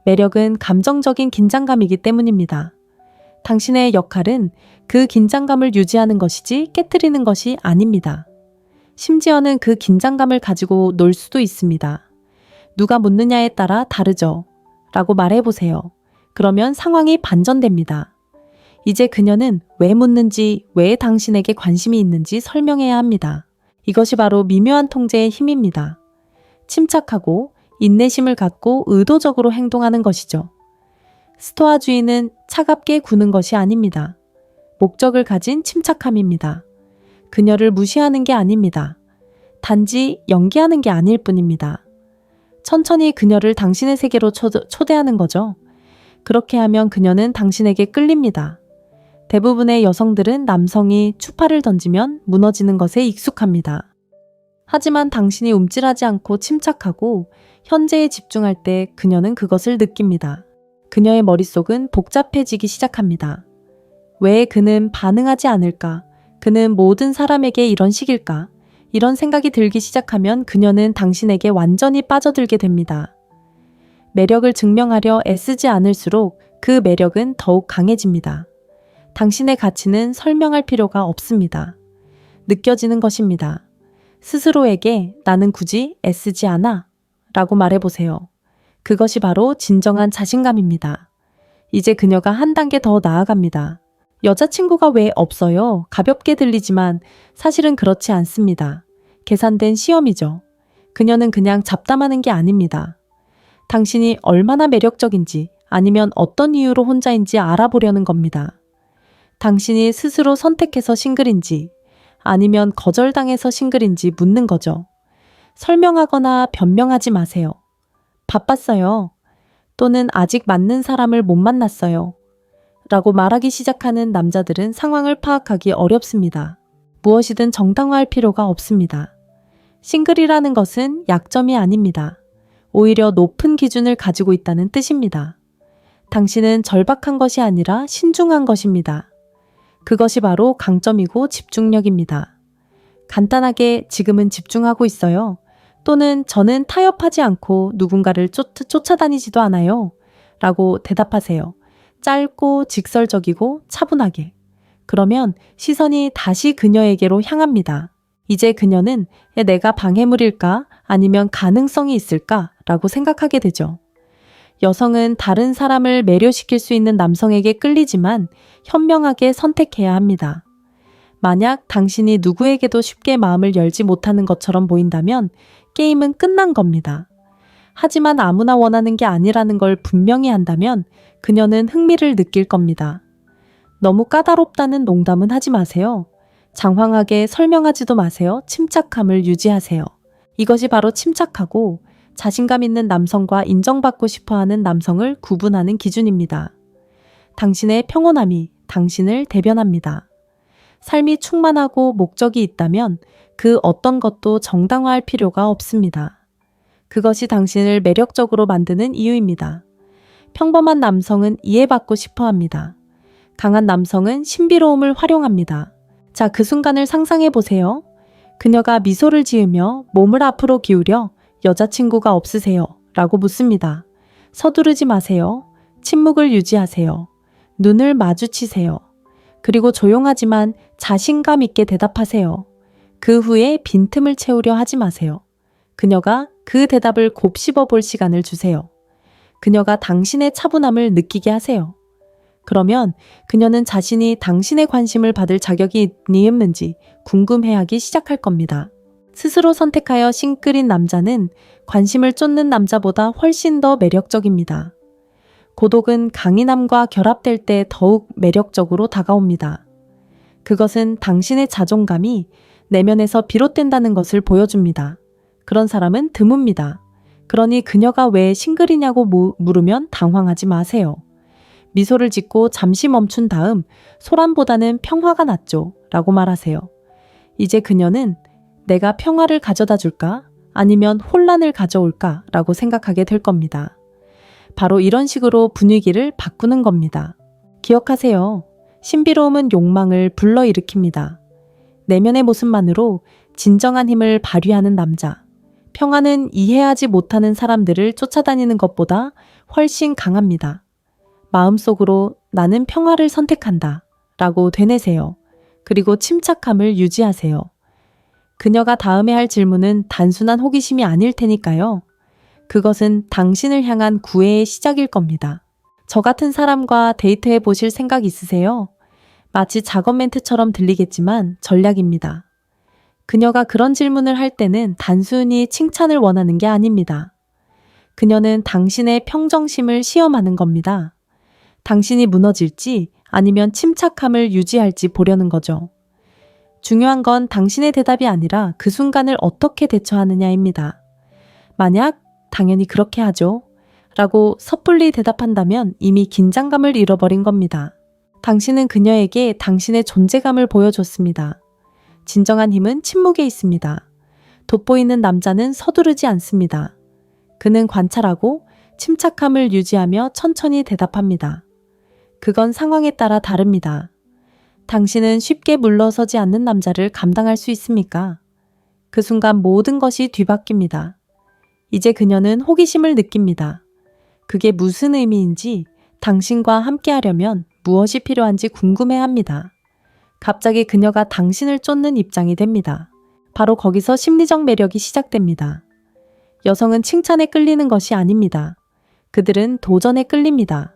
매력은 감정적인 긴장감이기 때문입니다. 당신의 역할은 그 긴장감을 유지하는 것이지 깨트리는 것이 아닙니다. 심지어는 그 긴장감을 가지고 놀 수도 있습니다. 누가 묻느냐에 따라 다르죠. 라고 말해보세요. 그러면 상황이 반전됩니다. 이제 그녀는 왜 묻는지, 왜 당신에게 관심이 있는지 설명해야 합니다. 이것이 바로 미묘한 통제의 힘입니다. 침착하고 인내심을 갖고 의도적으로 행동하는 것이죠. 스토아주의는 차갑게 구는 것이 아닙니다. 목적을 가진 침착함입니다. 그녀를 무시하는 게 아닙니다. 단지 연기하는 게 아닐 뿐입니다. 천천히 그녀를 당신의 세계로 초대하는 거죠. 그렇게 하면 그녀는 당신에게 끌립니다. 대부분의 여성들은 남성이 추파를 던지면 무너지는 것에 익숙합니다. 하지만 당신이 움찔하지 않고 침착하고 현재에 집중할 때 그녀는 그것을 느낍니다. 그녀의 머릿속은 복잡해지기 시작합니다. 왜 그는 반응하지 않을까? 그는 모든 사람에게 이런 식일까? 이런 생각이 들기 시작하면 그녀는 당신에게 완전히 빠져들게 됩니다. 매력을 증명하려 애쓰지 않을수록 그 매력은 더욱 강해집니다. 당신의 가치는 설명할 필요가 없습니다. 느껴지는 것입니다. 스스로에게 나는 굳이 애쓰지 않아 라고 말해보세요. 그것이 바로 진정한 자신감입니다. 이제 그녀가 한 단계 더 나아갑니다. 여자친구가 왜 없어요? 가볍게 들리지만 사실은 그렇지 않습니다. 계산된 시험이죠. 그녀는 그냥 잡담하는 게 아닙니다. 당신이 얼마나 매력적인지 아니면 어떤 이유로 혼자인지 알아보려는 겁니다. 당신이 스스로 선택해서 싱글인지 아니면 거절당해서 싱글인지 묻는 거죠. 설명하거나 변명하지 마세요. 바빴어요. 또는 아직 맞는 사람을 못 만났어요. 라고 말하기 시작하는 남자들은 상황을 파악하기 어렵습니다. 무엇이든 정당화할 필요가 없습니다. 싱글이라는 것은 약점이 아닙니다. 오히려 높은 기준을 가지고 있다는 뜻입니다. 당신은 절박한 것이 아니라 신중한 것입니다. 그것이 바로 강점이고 집중력입니다. 간단하게 지금은 집중하고 있어요. 또는 저는 타협하지 않고 누군가를 쫓아다니지도 않아요. 라고 대답하세요. 짧고 직설적이고 차분하게. 그러면 시선이 다시 그녀에게로 향합니다. 이제 그녀는 내가 방해물일까? 아니면 가능성이 있을까? 라고 생각하게 되죠. 여성은 다른 사람을 매료시킬 수 있는 남성에게 끌리지만 현명하게 선택해야 합니다. 만약 당신이 누구에게도 쉽게 마음을 열지 못하는 것처럼 보인다면 게임은 끝난 겁니다. 하지만 아무나 원하는 게 아니라는 걸 분명히 한다면 그녀는 흥미를 느낄 겁니다. 너무 까다롭다는 농담은 하지 마세요. 장황하게 설명하지도 마세요. 침착함을 유지하세요. 이것이 바로 침착하고 자신감 있는 남성과 인정받고 싶어하는 남성을 구분하는 기준입니다. 당신의 평온함이 당신을 대변합니다. 삶이 충만하고 목적이 있다면 그 어떤 것도 정당화할 필요가 없습니다. 그것이 당신을 매력적으로 만드는 이유입니다. 평범한 남성은 이해받고 싶어 합니다. 강한 남성은 신비로움을 활용합니다. 자, 그 순간을 상상해 보세요. 그녀가 미소를 지으며 몸을 앞으로 기울여 여자친구가 없으세요? 라고 묻습니다. 서두르지 마세요. 침묵을 유지하세요. 눈을 마주치세요. 그리고 조용하지만 자신감 있게 대답하세요. 그 후에 빈틈을 채우려 하지 마세요. 그녀가 그 대답을 곱씹어 볼 시간을 주세요. 그녀가 당신의 차분함을 느끼게 하세요. 그러면 그녀는 자신이 당신의 관심을 받을 자격이 있니 없는지 궁금해하기 시작할 겁니다. 스스로 선택하여 싱글인 남자는 관심을 쫓는 남자보다 훨씬 더 매력적입니다. 고독은 강인함과 결합될 때 더욱 매력적으로 다가옵니다. 그것은 당신의 자존감이 내면에서 비롯된다는 것을 보여줍니다. 그런 사람은 드뭅니다. 그러니 그녀가 왜 싱글이냐고 물으면 당황하지 마세요. 미소를 짓고 잠시 멈춘 다음 소란보다는 평화가 낫죠 라고 말하세요. 이제 그녀는 내가 평화를 가져다 줄까? 아니면 혼란을 가져올까? 라고 생각하게 될 겁니다. 바로 이런 식으로 분위기를 바꾸는 겁니다. 기억하세요. 신비로움은 욕망을 불러일으킵니다. 내면의 모습만으로 진정한 힘을 발휘하는 남자. 평화는 이해하지 못하는 사람들을 쫓아다니는 것보다 훨씬 강합니다. 마음속으로 나는 평화를 선택한다 라고 되뇌세요. 그리고 침착함을 유지하세요. 그녀가 다음에 할 질문은 단순한 호기심이 아닐 테니까요. 그것은 당신을 향한 구애의 시작일 겁니다. 저 같은 사람과 데이트해 보실 생각 있으세요? 마치 작업 멘트처럼 들리겠지만 전략입니다. 그녀가 그런 질문을 할 때는 단순히 칭찬을 원하는 게 아닙니다. 그녀는 당신의 평정심을 시험하는 겁니다. 당신이 무너질지 아니면 침착함을 유지할지 보려는 거죠. 중요한 건 당신의 대답이 아니라 그 순간을 어떻게 대처하느냐입니다. 만약 당연히 그렇게 하죠 라고 섣불리 대답한다면 이미 긴장감을 잃어버린 겁니다. 당신은 그녀에게 당신의 존재감을 보여줬습니다. 진정한 힘은 침묵에 있습니다. 돋보이는 남자는 서두르지 않습니다. 그는 관찰하고 침착함을 유지하며 천천히 대답합니다. 그건 상황에 따라 다릅니다. 당신은 쉽게 물러서지 않는 남자를 감당할 수 있습니까? 그 순간 모든 것이 뒤바뀝니다. 이제 그녀는 호기심을 느낍니다. 그게 무슨 의미인지, 당신과 함께 하려면 무엇이 필요한지 궁금해합니다. 갑자기 그녀가 당신을 쫓는 입장이 됩니다. 바로 거기서 심리적 매력이 시작됩니다. 여성은 칭찬에 끌리는 것이 아닙니다. 그들은 도전에 끌립니다.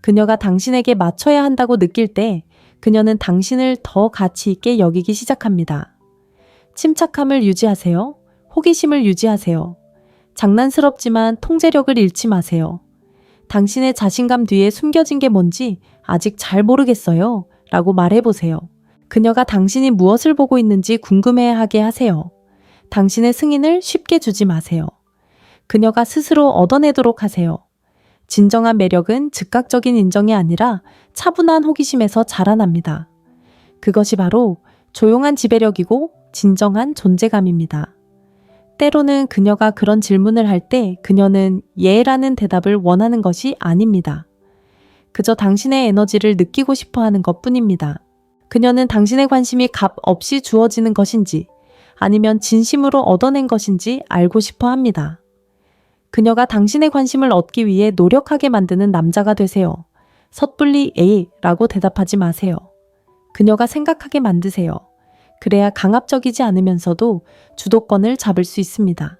그녀가 당신에게 맞춰야 한다고 느낄 때 그녀는 당신을 더 가치 있게 여기기 시작합니다. 침착함을 유지하세요. 호기심을 유지하세요. 장난스럽지만 통제력을 잃지 마세요. 당신의 자신감 뒤에 숨겨진 게 뭔지 아직 잘 모르겠어요 라고 말해보세요. 그녀가 당신이 무엇을 보고 있는지 궁금해하게 하세요. 당신의 승인을 쉽게 주지 마세요. 그녀가 스스로 얻어내도록 하세요. 진정한 매력은 즉각적인 인정이 아니라 차분한 호기심에서 자라납니다. 그것이 바로 조용한 지배력이고 진정한 존재감입니다. 때로는 그녀가 그런 질문을 할 때 그녀는 예라는 대답을 원하는 것이 아닙니다. 그저 당신의 에너지를 느끼고 싶어 하는 것 뿐입니다. 그녀는 당신의 관심이 값 없이 주어지는 것인지 아니면 진심으로 얻어낸 것인지 알고 싶어 합니다. 그녀가 당신의 관심을 얻기 위해 노력하게 만드는 남자가 되세요. 섣불리 에이라고 대답하지 마세요. 그녀가 생각하게 만드세요. 그래야 강압적이지 않으면서도 주도권을 잡을 수 있습니다.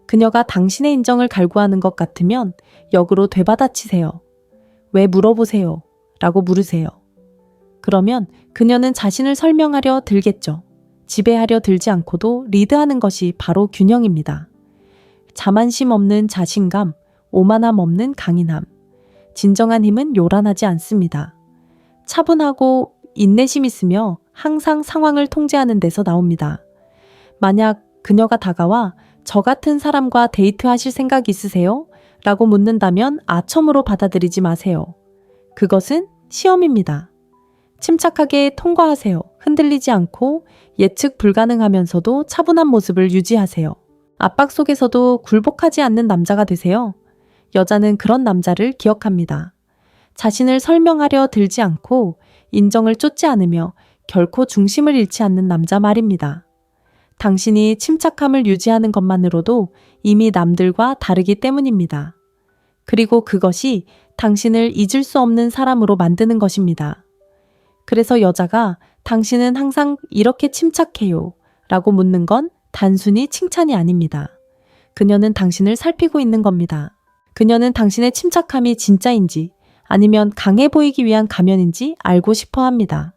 그녀가 당신의 인정을 갈구하는 것 같으면 역으로 되받아치세요. 왜 물어보세요? 라고 물으세요. 그러면 그녀는 자신을 설명하려 들겠죠. 지배하려 들지 않고도 리드하는 것이 바로 균형입니다. 자만심 없는 자신감, 오만함 없는 강인함. 진정한 힘은 요란하지 않습니다. 차분하고 인내심 있으며 항상 상황을 통제하는 데서 나옵니다. 만약 그녀가 다가와 저 같은 사람과 데이트하실 생각 있으세요? 라고 묻는다면 아첨으로 받아들이지 마세요. 그것은 시험입니다. 침착하게 통과하세요. 흔들리지 않고 예측 불가능하면서도 차분한 모습을 유지하세요. 압박 속에서도 굴복하지 않는 남자가 되세요. 여자는 그런 남자를 기억합니다. 자신을 설명하려 들지 않고 인정을 쫓지 않으며 결코 중심을 잃지 않는 남자 말입니다. 당신이 침착함을 유지하는 것만으로도 이미 남들과 다르기 때문입니다. 그리고 그것이 당신을 잊을 수 없는 사람으로 만드는 것입니다. 그래서 여자가 당신은 항상 이렇게 침착해요 라고 묻는 건 단순히 칭찬이 아닙니다. 그녀는 당신을 살피고 있는 겁니다. 그녀는 당신의 침착함이 진짜인지 아니면 강해 보이기 위한 가면인지 알고 싶어 합니다.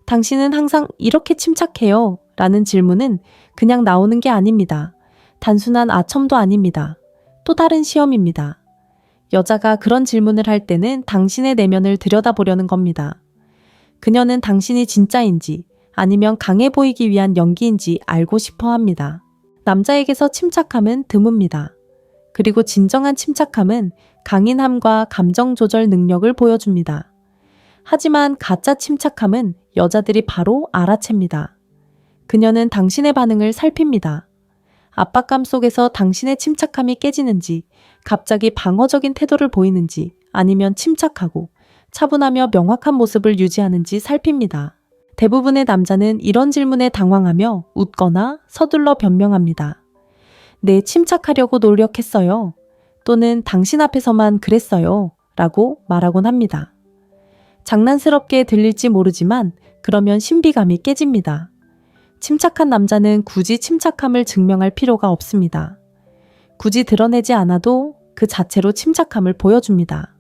당신은 항상 이렇게 침착해요 라는 질문은 그냥 나오는 게 아닙니다. 단순한 아첨도 아닙니다. 또 다른 시험입니다. 여자가 그런 질문을 할 때는 당신의 내면을 들여다보려는 겁니다. 그녀는 당신이 진짜인지 아니면 강해 보이기 위한 연기인지 알고 싶어 합니다. 남자에게서 침착함은 드뭅니다. 그리고 진정한 침착함은 강인함과 감정 조절 능력을 보여줍니다. 하지만 가짜 침착함은 여자들이 바로 알아챕니다. 그녀는 당신의 반응을 살핍니다. 압박감 속에서 당신의 침착함이 깨지는지, 갑자기 방어적인 태도를 보이는지, 아니면 침착하고 차분하며 명확한 모습을 유지하는지 살핍니다. 대부분의 남자는 이런 질문에 당황하며 웃거나 서둘러 변명합니다. 네, 침착하려고 노력했어요. 또는 당신 앞에서만 그랬어요. 라고 말하곤 합니다. 장난스럽게 들릴지 모르지만 그러면 신비감이 깨집니다. 침착한 남자는 굳이 침착함을 증명할 필요가 없습니다. 굳이 드러내지 않아도 그 자체로 침착함을 보여줍니다.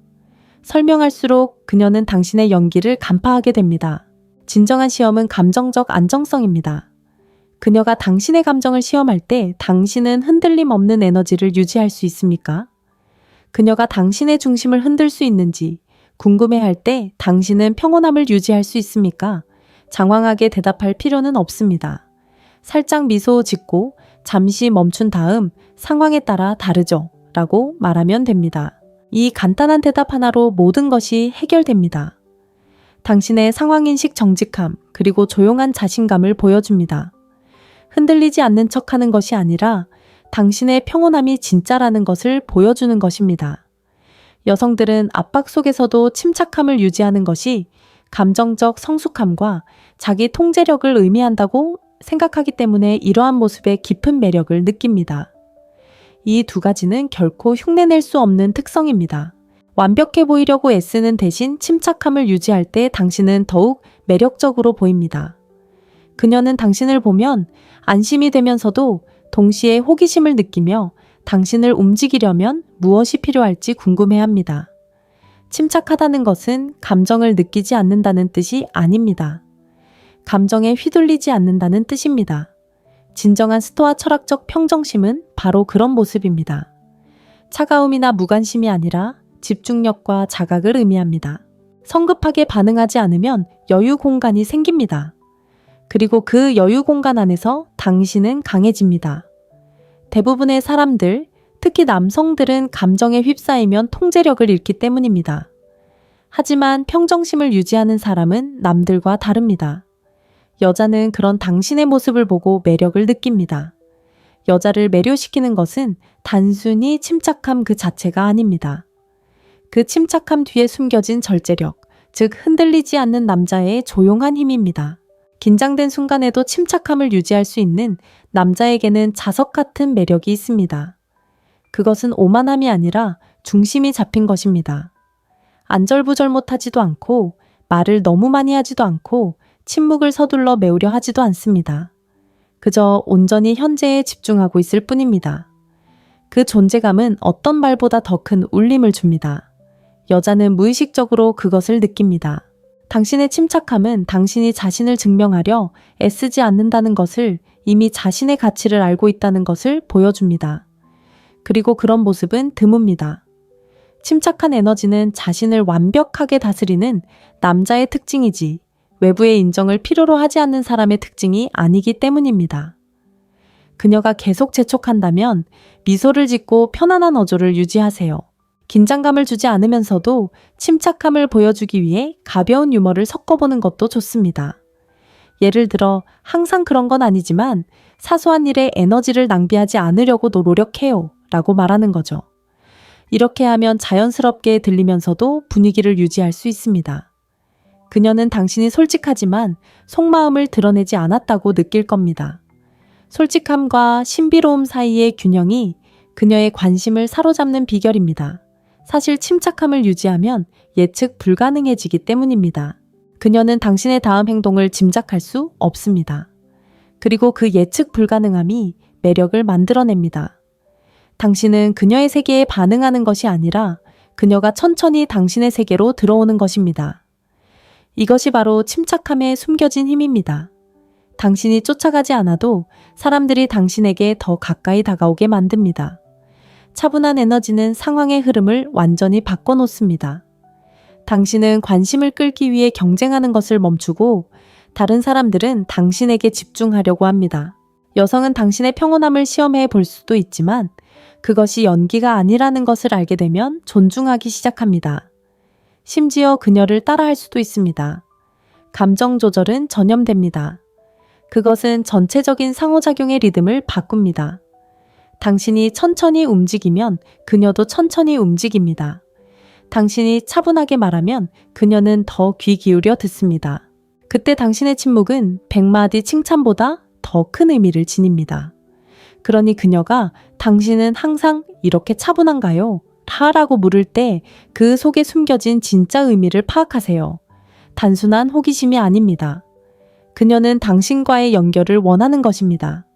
설명할수록 그녀는 당신의 연기를 간파하게 됩니다. 진정한 시험은 감정적 안정성입니다. 그녀가 당신의 감정을 시험할 때 당신은 흔들림 없는 에너지를 유지할 수 있습니까? 그녀가 당신의 중심을 흔들 수 있는지 궁금해할 때 당신은 평온함을 유지할 수 있습니까? 장황하게 대답할 필요는 없습니다. 살짝 미소 짓고 잠시 멈춘 다음 상황에 따라 다르죠 라고 말하면 됩니다. 이 간단한 대답 하나로 모든 것이 해결됩니다. 당신의 상황인식 정직함 그리고 조용한 자신감을 보여줍니다. 흔들리지 않는 척하는 것이 아니라 당신의 평온함이 진짜라는 것을 보여주는 것입니다. 여성들은 압박 속에서도 침착함을 유지하는 것이 감정적 성숙함과 자기 통제력을 의미한다고 생각하기 때문에 이러한 모습에 깊은 매력을 느낍니다. 이 두 가지는 결코 흉내낼 수 없는 특성입니다. 완벽해 보이려고 애쓰는 대신 침착함을 유지할 때 당신은 더욱 매력적으로 보입니다. 그녀는 당신을 보면 안심이 되면서도 동시에 호기심을 느끼며 당신을 움직이려면 무엇이 필요할지 궁금해합니다. 침착하다는 것은 감정을 느끼지 않는다는 뜻이 아닙니다. 감정에 휘둘리지 않는다는 뜻입니다. 진정한 스토아 철학적 평정심은 바로 그런 모습입니다. 차가움이나 무관심이 아니라 집중력과 자각을 의미합니다. 성급하게 반응하지 않으면 여유 공간이 생깁니다. 그리고 그 여유 공간 안에서 당신은 강해집니다. 대부분의 사람들, 특히 남성들은 감정에 휩싸이면 통제력을 잃기 때문입니다. 하지만 평정심을 유지하는 사람은 남들과 다릅니다. 여자는 그런 당신의 모습을 보고 매력을 느낍니다. 여자를 매료시키는 것은 단순히 침착함 그 자체가 아닙니다. 그 침착함 뒤에 숨겨진 절제력, 즉 흔들리지 않는 남자의 조용한 힘입니다. 긴장된 순간에도 침착함을 유지할 수 있는 남자에게는 자석 같은 매력이 있습니다. 그것은 오만함이 아니라 중심이 잡힌 것입니다. 안절부절 못하지도 않고 말을 너무 많이 하지도 않고 침묵을 서둘러 메우려 하지도 않습니다. 그저 온전히 현재에 집중하고 있을 뿐입니다. 그 존재감은 어떤 말보다 더 큰 울림을 줍니다. 여자는 무의식적으로 그것을 느낍니다. 당신의 침착함은 당신이 자신을 증명하려 애쓰지 않는다는 것을, 이미 자신의 가치를 알고 있다는 것을 보여줍니다. 그리고 그런 모습은 드뭅니다. 침착한 에너지는 자신을 완벽하게 다스리는 남자의 특징이지 외부의 인정을 필요로 하지 않는 사람의 특징이 아니기 때문입니다. 그녀가 계속 재촉한다면 미소를 짓고 편안한 어조를 유지하세요. 긴장감을 주지 않으면서도 침착함을 보여주기 위해 가벼운 유머를 섞어보는 것도 좋습니다. 예를 들어 항상 그런 건 아니지만 사소한 일에 에너지를 낭비하지 않으려고 노력해요 라고 말하는 거죠. 이렇게 하면 자연스럽게 들리면서도 분위기를 유지할 수 있습니다. 그녀는 당신이 솔직하지만 속마음을 드러내지 않았다고 느낄 겁니다. 솔직함과 신비로움 사이의 균형이 그녀의 관심을 사로잡는 비결입니다. 사실 침착함을 유지하면 예측 불가능해지기 때문입니다. 그녀는 당신의 다음 행동을 짐작할 수 없습니다. 그리고 그 예측 불가능함이 매력을 만들어냅니다. 당신은 그녀의 세계에 반응하는 것이 아니라 그녀가 천천히 당신의 세계로 들어오는 것입니다. 이것이 바로 침착함에 숨겨진 힘입니다. 당신이 쫓아가지 않아도 사람들이 당신에게 더 가까이 다가오게 만듭니다. 차분한 에너지는 상황의 흐름을 완전히 바꿔놓습니다. 당신은 관심을 끌기 위해 경쟁하는 것을 멈추고 다른 사람들은 당신에게 집중하려고 합니다. 여성은 당신의 평온함을 시험해 볼 수도 있지만 그것이 연기가 아니라는 것을 알게 되면 존중하기 시작합니다. 심지어 그녀를 따라할 수도 있습니다. 감정 조절은 전염됩니다. 그것은 전체적인 상호작용의 리듬을 바꿉니다. 당신이 천천히 움직이면 그녀도 천천히 움직입니다. 당신이 차분하게 말하면 그녀는 더 귀 기울여 듣습니다. 그때 당신의 침묵은 100마디 칭찬보다 더 큰 의미를 지닙니다. 그러니 그녀가 당신은 항상 이렇게 차분한가요? 라고 물을 때 그 속에 숨겨진 진짜 의미를 파악하세요. 단순한 호기심이 아닙니다. 그녀는 당신과의 연결을 원하는 것입니다.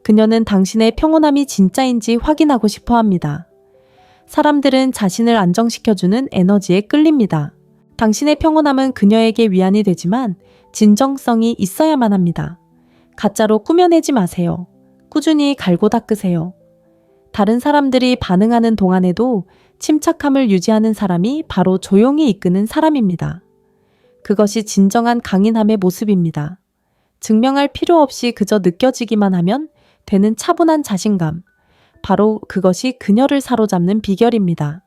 그녀는 당신의 평온함이 진짜인지 확인하고 싶어 합니다. 사람들은 자신을 안정시켜주는 에너지에 끌립니다. 당신의 평온함은 그녀에게 위안이 되지만 진정성이 있어야만 합니다. 가짜로 꾸며내지 마세요. 꾸준히 갈고 닦으세요. 다른 사람들이 반응하는 동안에도 침착함을 유지하는 사람이 바로 조용히 이끄는 사람입니다. 그것이 진정한 강인함의 모습입니다. 증명할 필요 없이 그저 느껴지기만 하면 되는 차분한 자신감. 바로 그것이 그녀를 사로잡는 비결입니다.